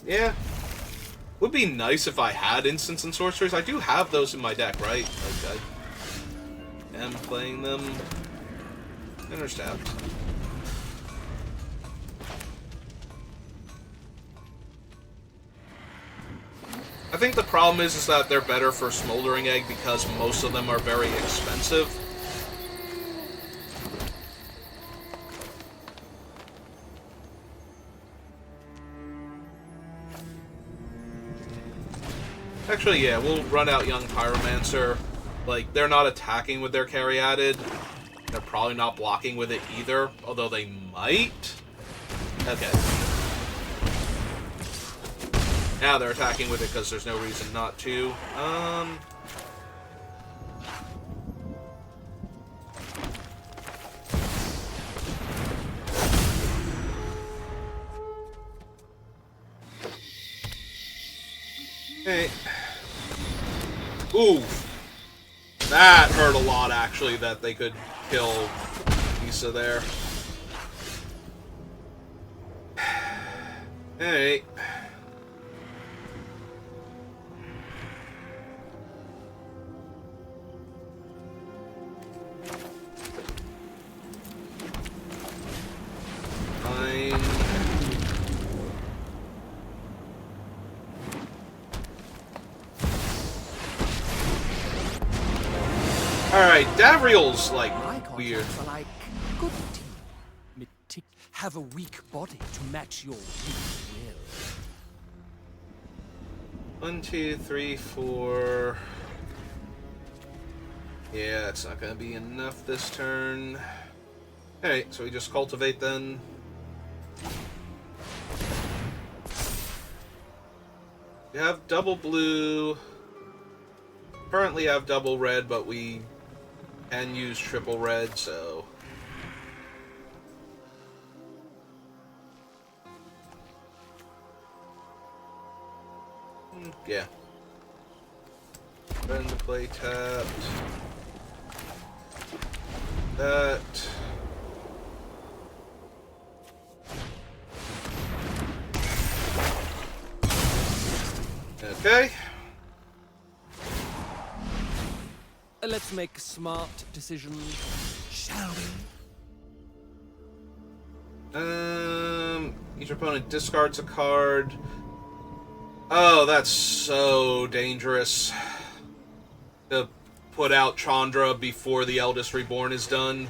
Yeah. Would be nice if I had instants and sorceries. I do have those in my deck, right? Like, I am playing them. Intercept. I think the problem is that they're better for Smoldering Egg because most of them are very expensive. Actually, yeah, we'll run out Young Pyromancer. Like, they're not attacking with their Caryatid. They're probably not blocking with it either, although they might. Okay. Now they're attacking with it because there's no reason not to. Hey. Ooh. That hurt a lot, actually, that they could kill Issa there. Hey. Fine. Alright, Davriel's, like, weird. Are like good team. Have a weak body to match your weak will. 1, 2, 3, 4. Yeah, it's not gonna be enough this turn. Alright, so we just cultivate then. We have double blue. Currently have double red, but we can use triple red, so... Yeah. Then to play tapped. That. Okay. Let's make smart decisions, shall we? Each opponent discards a card. Oh, that's so dangerous. To put out Chandra before the Eldest Reborn is done.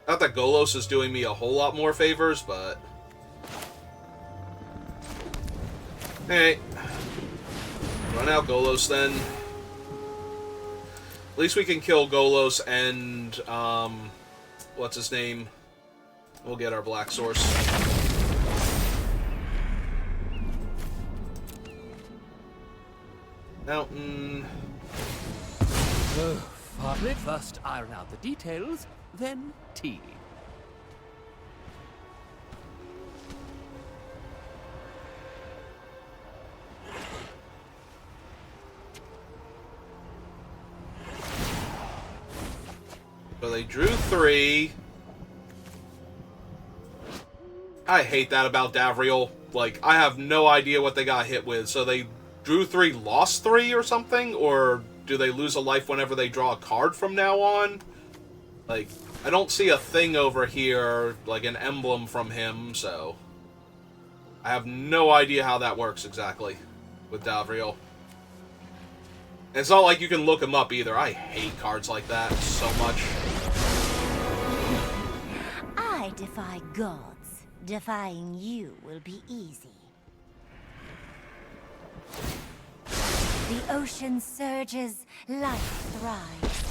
Not that Golos is doing me a whole lot more favors, but... Hey. Run out Golos then. At least we can kill Golos and, what's his name? We'll get our Black Source. Mountain. Oh, father. First iron out the details, then tea. So they drew 3. I hate that about Davriel. Like, I have no idea what they got hit with. So they drew 3, lost 3 or something? Or do they lose a life whenever they draw a card from now on? Like, I don't see a thing over here, like an emblem from him, so... I have no idea how that works exactly with Davriel. And it's not like you can look him up either. I hate cards like that so much. I defy gods. Defying you will be easy. The ocean surges, life thrives.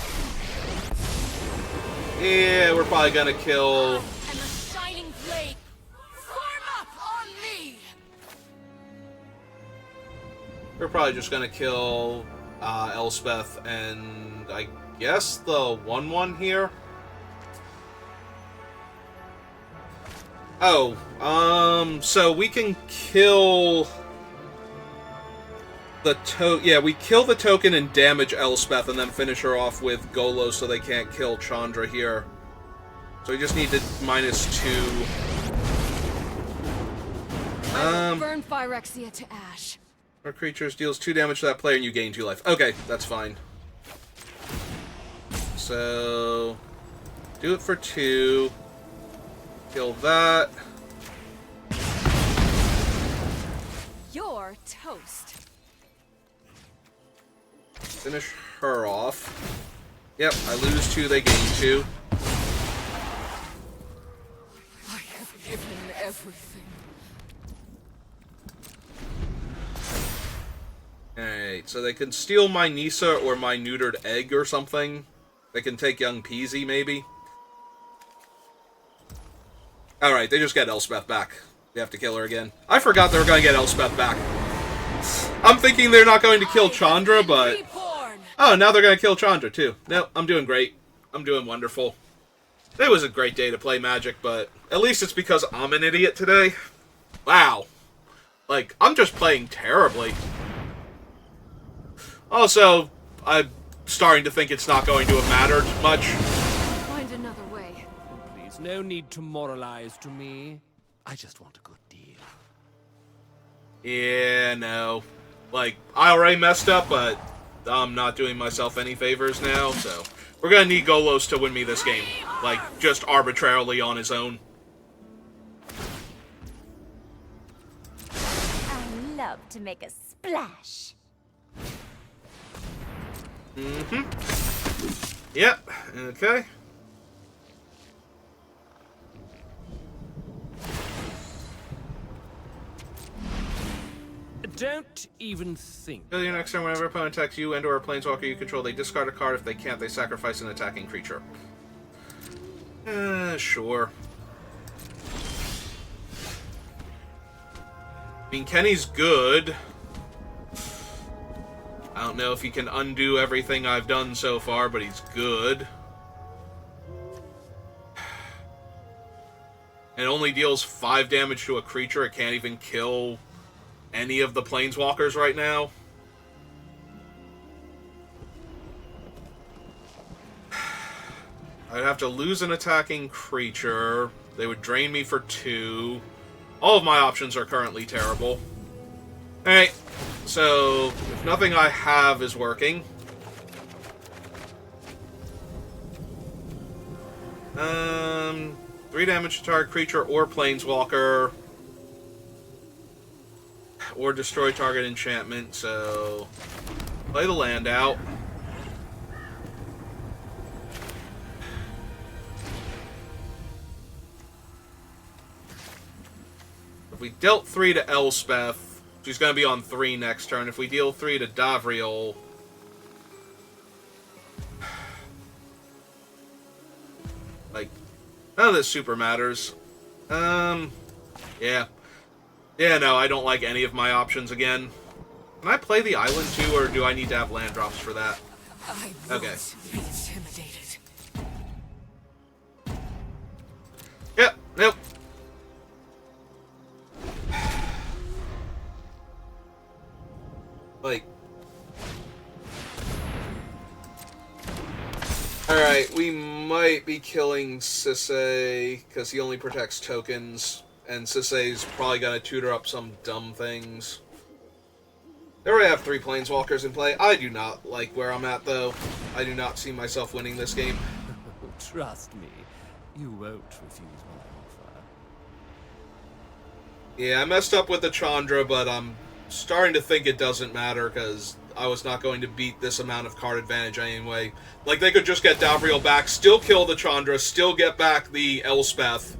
Yeah, we're probably gonna kill... And the shining blade. Form up on me! We're probably just gonna kill Elspeth and I guess the 1/1 here. Oh, so we can kill the we kill the token and damage Elspeth and then finish her off with Golo so they can't kill Chandra here. So we just need to -2. I will burn Phyrexia to ash. Our creatures deals 2 damage to that player and you gain 2 life. Okay, that's fine. So do it for 2. Kill that. You're toast. Finish her off. Yep, I lose 2, they gain 2. I have given everything. Alright, so they can steal my Nisa or my neutered egg or something. They can take young Peasy, maybe. Alright, they just get Elspeth back. They have to kill her again. I forgot they were going to get Elspeth back. I'm thinking they're not going to kill Chandra, but... Oh, now they're going to kill Chandra, too. No, I'm doing great. I'm doing wonderful. It was a great day to play Magic, but at least it's because I'm an idiot today. Wow. Like, I'm just playing terribly. Also, I'm starting to think it's not going to have mattered much. Find another way. Please, no need to moralize to me. I just want a good deal. Yeah, no. Like, I already messed up, but I'm not doing myself any favors now, so... We're gonna need Golos to win me this game. Like, just arbitrarily on his own. I love to make a splash. Mm-hmm. Yep, okay. Don't even think. Until your next turn, whenever opponent attacks you and/or a planeswalker you control, they discard a card. If they can't, they sacrifice an attacking creature. Sure. I mean, Kenny's good. I don't know if he can undo everything I've done so far, but he's good. It only deals 5 damage to a creature. It can't even kill any of the planeswalkers right now. I'd have to lose an attacking creature. They would drain me for 2. All of my options are currently terrible. Alright, so if nothing I have is working... 3 damage to target creature or planeswalker. Or destroy target enchantment, so... Play the land out. If we dealt 3 to Elspeth, she's going to be on 3 next turn. If we deal 3 to Davriel... Like, none of this super matters. Yeah. Yeah, no, I don't like any of my options again. Can I play the island too, or do I need to have land drops for that? I Okay. won't be intimidated. Yep, nope. Like... Alright, we might be killing Sisei, because he only protects tokens, and Sisei's probably gonna tutor up some dumb things. They already have 3 Planeswalkers in play. I do not like where I'm at, though. I do not see myself winning this game. Trust me, you won't refuse my offer. Yeah, I messed up with the Chandra, but I'm starting to think it doesn't matter, because I was not going to beat this amount of card advantage anyway. Like, they could just get Davriel back, still kill the Chandra, still get back the Elspeth.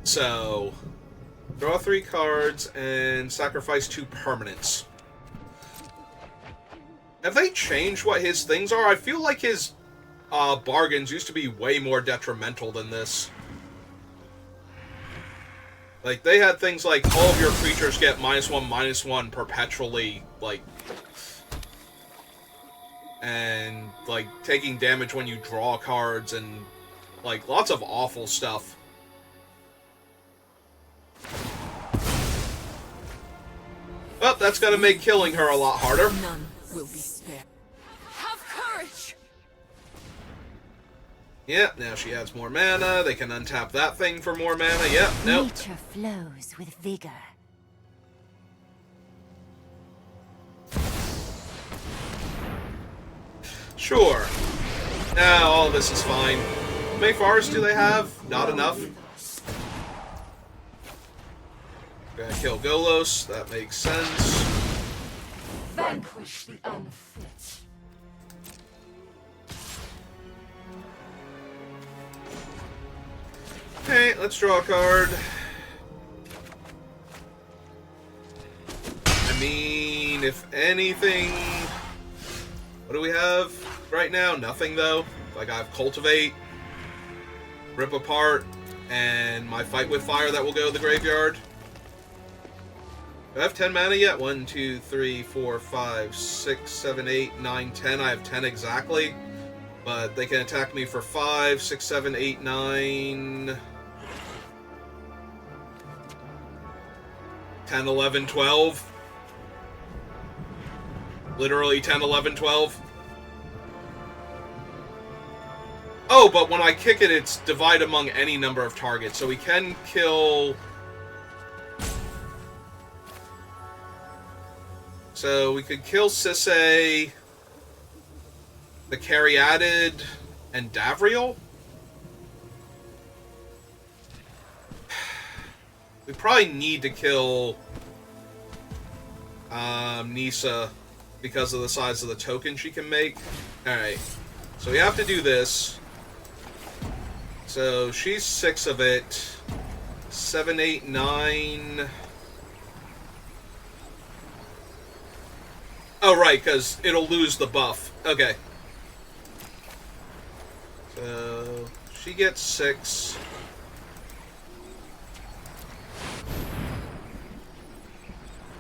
So, draw 3 cards and sacrifice 2 permanents. Have they changed what his things are? I feel like his bargains used to be way more detrimental than this. Like, they had things like, all of your creatures get -1/-1 perpetually, like... And, like, taking damage when you draw cards, and, like, lots of awful stuff. Well, that's gonna make killing her a lot harder. None will be spared. Have courage! Yeah, now she adds more mana. They can untap that thing for more mana. Yep, nope. Nature flows with vigor. Sure. Now all this is fine. How many forests do they have? Not enough. Gonna kill Golos. That makes sense. Vanquish the unfit. Okay, let's draw a card. I mean, if anything... What do we have right now? Nothing, though. Like, I have Cultivate, Rip Apart, and my Fight with Fire that will go to the graveyard. Do I have 10 mana yet? 1, 2, 3, 4, 5, 6, 7, 8, 9, 10. I have 10 exactly. But they can attack me for 5, 6, 7, 8, 9... 10, 11, 12. Literally 10, 11, 12. Oh, but when I kick it, it's divide among any number of targets. So we can kill... So we could kill Sisei, the Caryatid, and Davriel? We probably need to kill Nisa because of the size of the token she can make. Alright, so we have to do this. So she's 6 of it. 7, 8, 9... Oh, right, because it'll lose the buff. Okay. So she gets 6.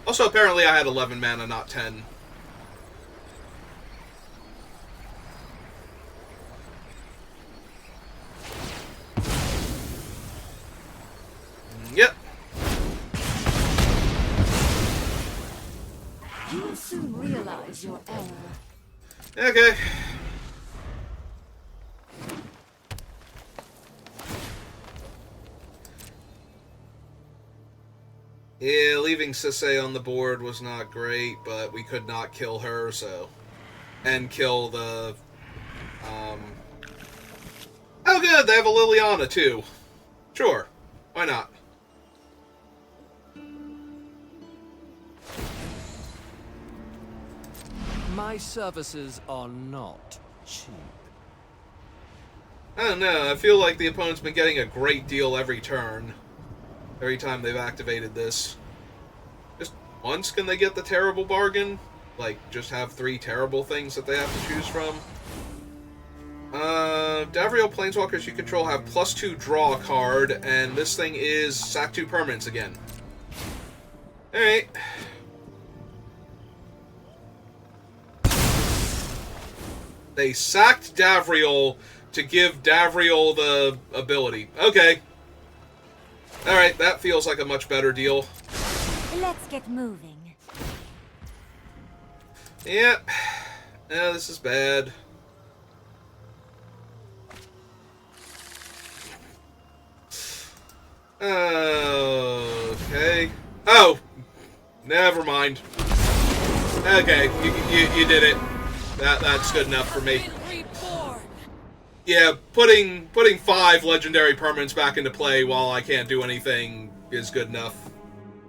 Also, apparently I had 11 mana, not 10. Yep. You will soon realize your error. Okay. Yeah, leaving Sisei on the board was not great, but we could not kill her, so... And kill the... Oh good, they have a Liliana, too. Sure. Why not? My services are not cheap. I don't know, I feel like the opponent's been getting a great deal every turn. Every time they've activated this. Just once can they get the terrible bargain? Like, just have 3 terrible things that they have to choose from? Davriel Planeswalkers you control have +2 draw a card, and this thing is sack 2 permanents again. Alright. They sacked Davriel to give Davriel the ability. Okay. Alright, that feels like a much better deal. Let's get moving. Yep. Yeah, this is bad. Okay. Oh! Never mind. Okay, you did it. That's good enough for me. Reborn. Yeah, putting 5 legendary permanents back into play while I can't do anything is good enough.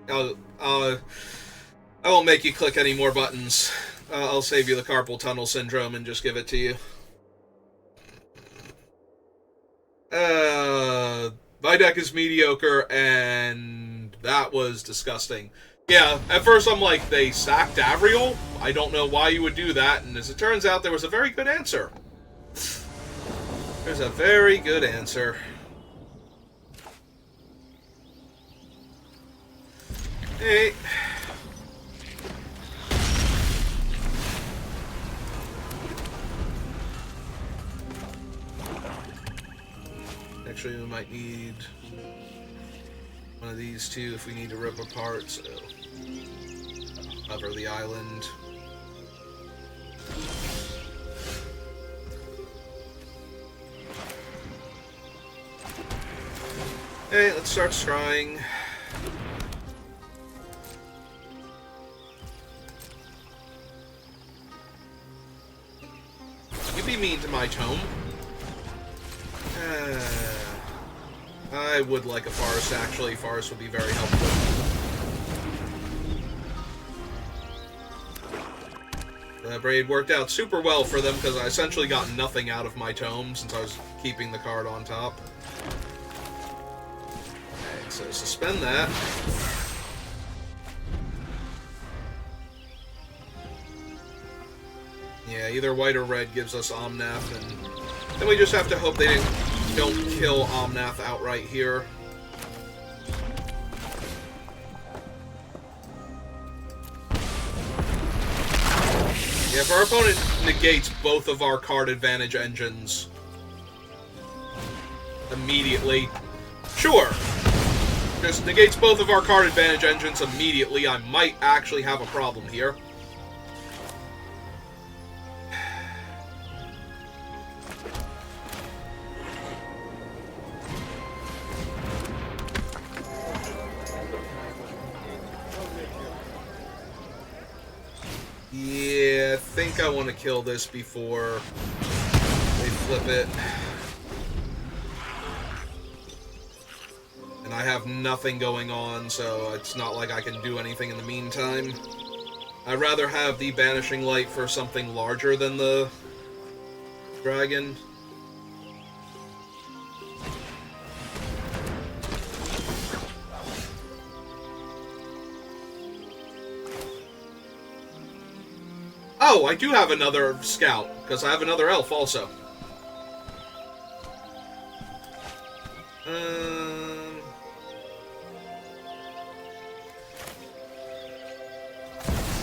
I won't make you click any more buttons. I'll save you the carpal tunnel syndrome and just give it to you. My deck is mediocre, and that was disgusting. Yeah, at first I'm like, they sacked Davriel? I don't know why you would do that, and as it turns out, there was a very good answer. There's a very good answer. Hey. Actually, we might need one of these two if we need to rip apart, so cover the island. Okay, let's start scrying. You be mean to my tome. I would like a forest, actually. Forest would be very helpful. The braid worked out super well for them because I essentially got nothing out of my tome since I was keeping the card on top. Okay, so suspend that. Yeah, either white or red gives us Omnath, and then we just have to hope they don't kill Omnath outright here. Yeah, if our opponent negates both of our card advantage engines immediately, sure. Just negates both of our card advantage engines immediately, I might actually have a problem here. Yeah, I think I want to kill this before they flip it. And I have nothing going on, so it's not like I can do anything in the meantime. I'd rather have the Banishing Light for something larger than the dragon. Oh, I do have another scout, because I have another elf also.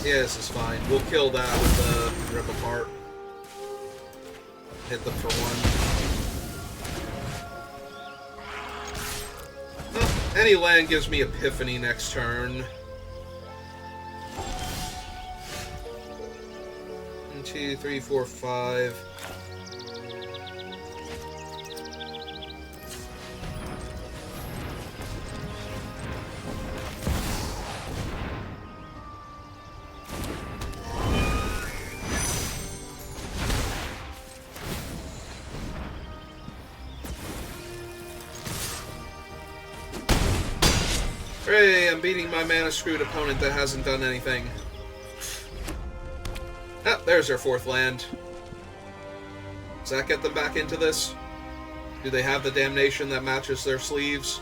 Yeah, this is fine. We'll kill that with the Rip Apart. Hit them for 1. Oh, any land gives me Epiphany next turn. 1, 2, 3, 4, 5. Hooray, I'm beating my mana-screwed opponent that hasn't done anything. Ah, there's their 4th land. Does that get them back into this? Do they have the damnation that matches their sleeves?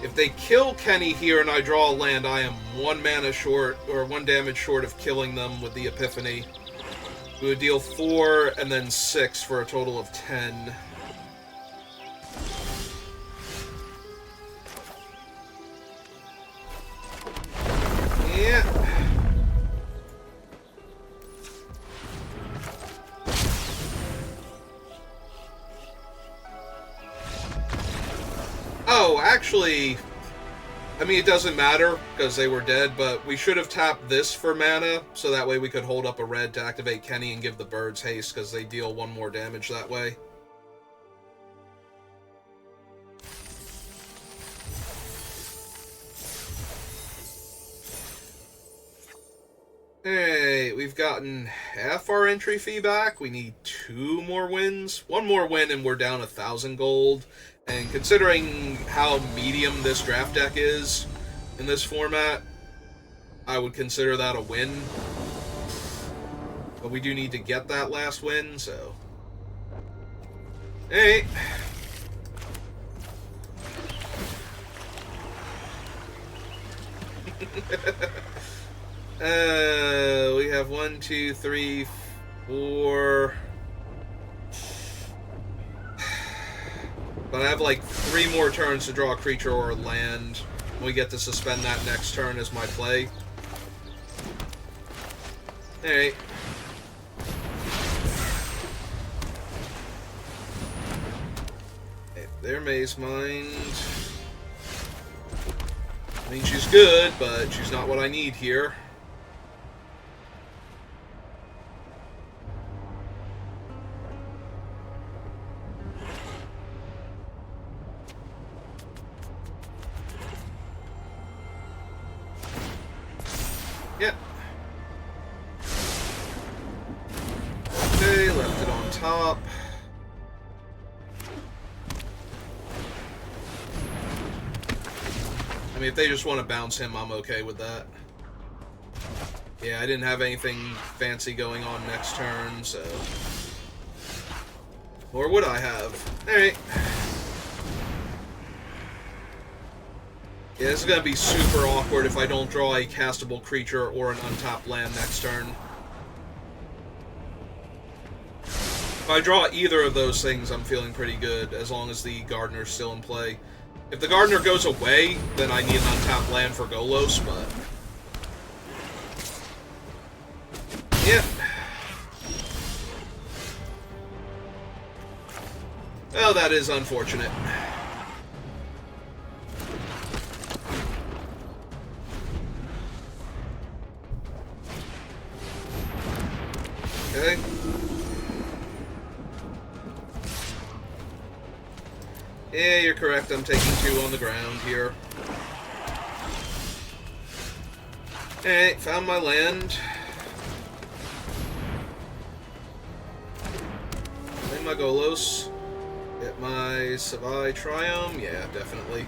If they kill Kenny here and I draw a land, I am 1 mana short, or 1 damage short of killing them with the Epiphany. We would deal 4 and then 6 for a total of 10. Yeah. Oh, actually, I mean, it doesn't matter because they were dead, but we should have tapped this for mana, so that way we could hold up a red to activate Kenny and give the birds haste, because they deal 1 more damage that way. Hey, we've gotten half our entry fee back. We need 2 more wins. 1 more win and we're down 1,000 gold. And considering how medium this draft deck is in this format, I would consider that a win. But we do need to get that last win, so... Hey! We have 1, 2, 3, 4... But I have like 3 more turns to draw a creature or a land. We get to suspend that next turn as my play. Alright. Okay, there, Maze Mind. I mean, she's good, but she's not what I need here. Yep. Okay, left it on top. I mean, if they just want to bounce him, I'm okay with that. Yeah, I didn't have anything fancy going on next turn, so... Or would I have? Alright. Yeah, this is going to be super awkward if I don't draw a castable creature or an untapped land next turn. If I draw either of those things, I'm feeling pretty good, as long as the Gardener's still in play. If the Gardener goes away, then I need an untapped land for Golos, but... Yeah. Well, that is unfortunate. Okay. Yeah, you're correct. I'm taking 2 on the ground here. Alright, found my land. Play my Golos. Get my Savai Triome. Yeah, definitely.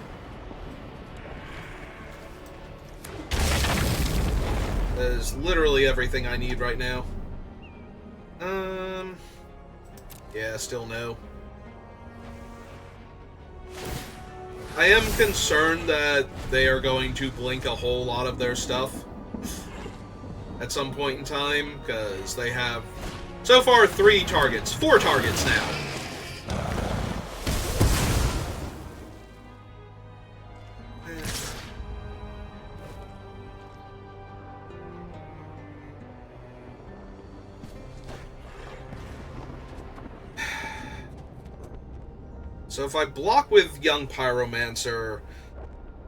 That is literally everything I need right now. Yeah, still no. I am concerned that they are going to blink a whole lot of their stuff at some point in time, because they have, so far, 4 targets now. So if I block with Young Pyromancer,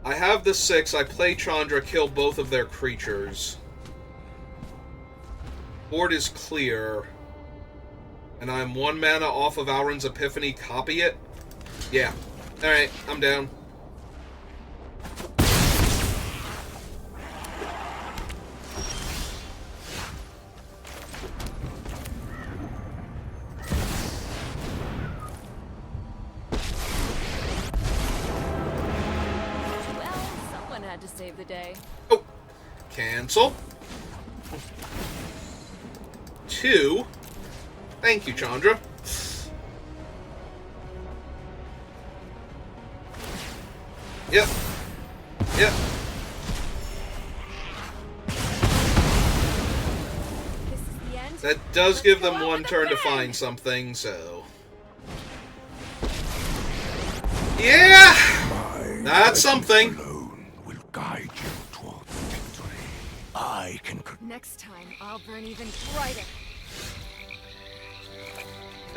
I have the 6, I play Chandra, kill both of their creatures. Board is clear. And I'm 1 mana off of Alrund's Epiphany, copy it? Yeah. Alright, I'm down. To save the day. Oh, cancel. 2. Thank you, Chandra. Yep. Yep. This is the end. That does give them 1 turn to find something, so... Yeah! That's something. Alone will guide you towards victory. I can... Next time, I'll burn even brighter.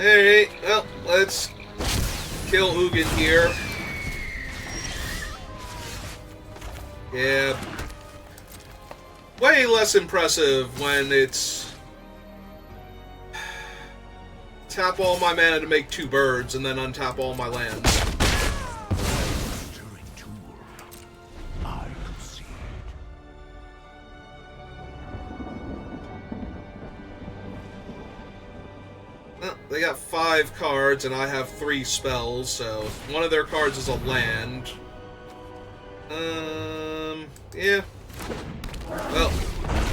Alright, well, let's kill Ugin here. Yeah. Way less impressive when it's... tap all my mana to make 2 birds and then untap all my lands. Stirring tool. I can see it. Well, they got 5 cards and I have 3 spells, so one of their cards is a land. Yeah. Well,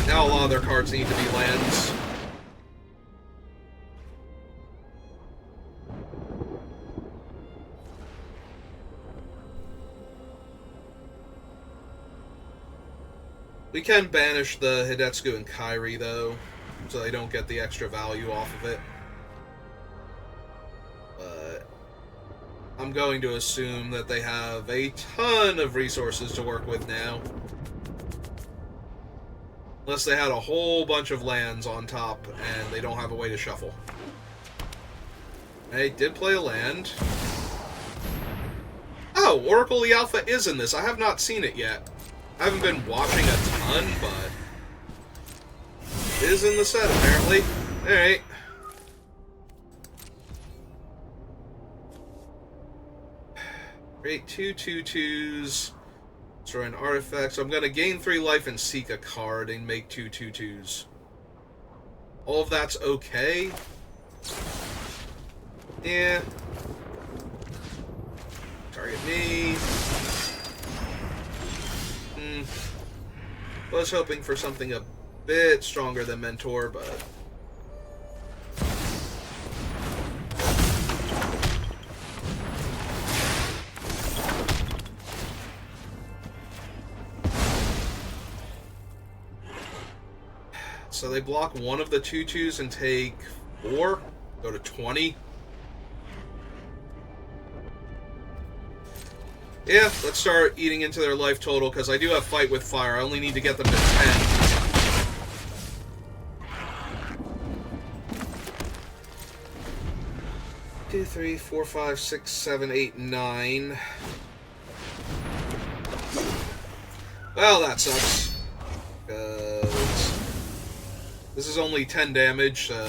now a lot of their cards need to be lands. We can banish the Hidetsugu and Kairi, though, so they don't get the extra value off of it. But I'm going to assume that they have a ton of resources to work with now. Unless they had a whole bunch of lands on top, and they don't have a way to shuffle. They did play a land. Oh, Oracle the Alpha is in this. I have not seen it yet. I haven't been watching a ton, but it is in the set, apparently. Alright. Create 2 2/2s. Destroy an artifact. So I'm going to gain 3 life and seek a card and make 2 2/2s. All of that's okay. Yeah. Target me. Was hoping for something a bit stronger than Mentor, but... So they block one of the 2/2s and take 4? Go to 20? Yeah, let's start eating into their life total, because I do have Fight with Fire. I only need to get them to 10. 2, 3, 4, 5, 6, 7, 8, 9. Well, that sucks. This is only 10 damage, so...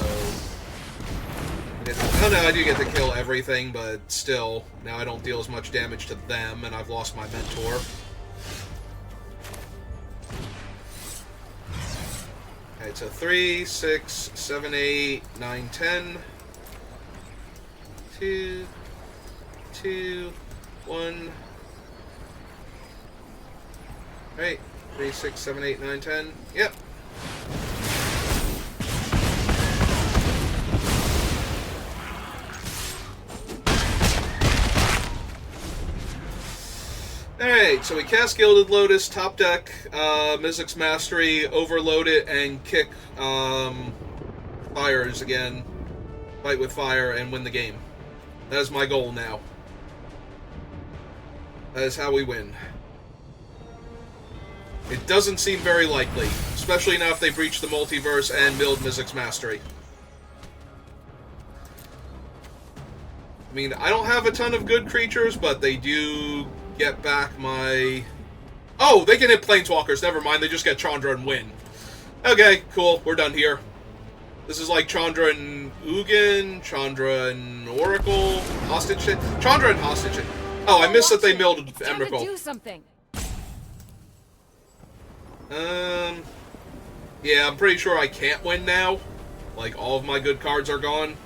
Oh no, I do get to kill everything, but still, now I don't deal as much damage to them, and I've lost my mentor. Alright, so 3, 6, 7, 8, 9, 10. 2, 2, 1. Alright, 3, 6, 7, 8, 9, 10. Yep. Alright, so we cast Gilded Lotus, top deck, Mizzix's Mastery, overload it, and kick fires again. Fight with fire and win the game. That is my goal now. That is how we win. It doesn't seem very likely, especially now if they breach the multiverse and build Mizzix's Mastery. I mean, I don't have a ton of good creatures, but they do get back my... Oh, they can hit Planeswalkers. Never mind, they just get Chandra and win. Okay, cool. We're done here. This is like Chandra and Ugin, Chandra and Oracle, Hostage... Chandra and Hostage... Oh, I missed that they milled Emrakul. Do something. Yeah, I'm pretty sure I can't win now. Like, all of my good cards are gone.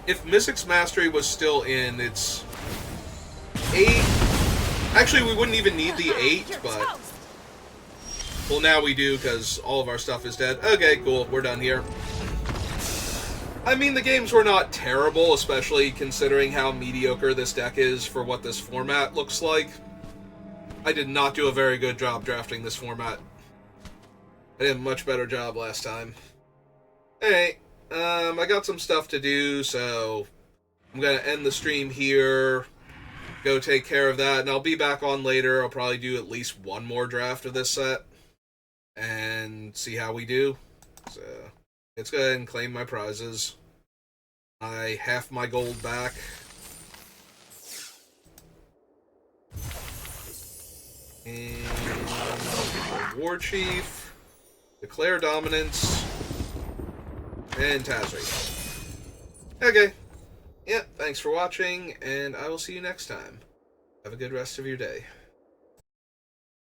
If Mizzix's Mastery was still in, it's 8. Actually, we wouldn't even need the 8, but... Well, now we do, because all of our stuff is dead. Okay, cool. We're done here. I mean, the games were not terrible, especially considering how mediocre this deck is for what this format looks like. I did not do a very good job drafting this format. I did a much better job last time. Alright, I got some stuff to do, so I'm gonna end the stream here. go take care of that, and I'll be back on later. I'll probably do at least one more draft of this set and see how we do. So let's go ahead and claim my prizes. I half my gold back. And War Chief, declare dominance, and Tazri. Okay. Yep, thanks for watching, and I will see you next time. Have a good rest of your day.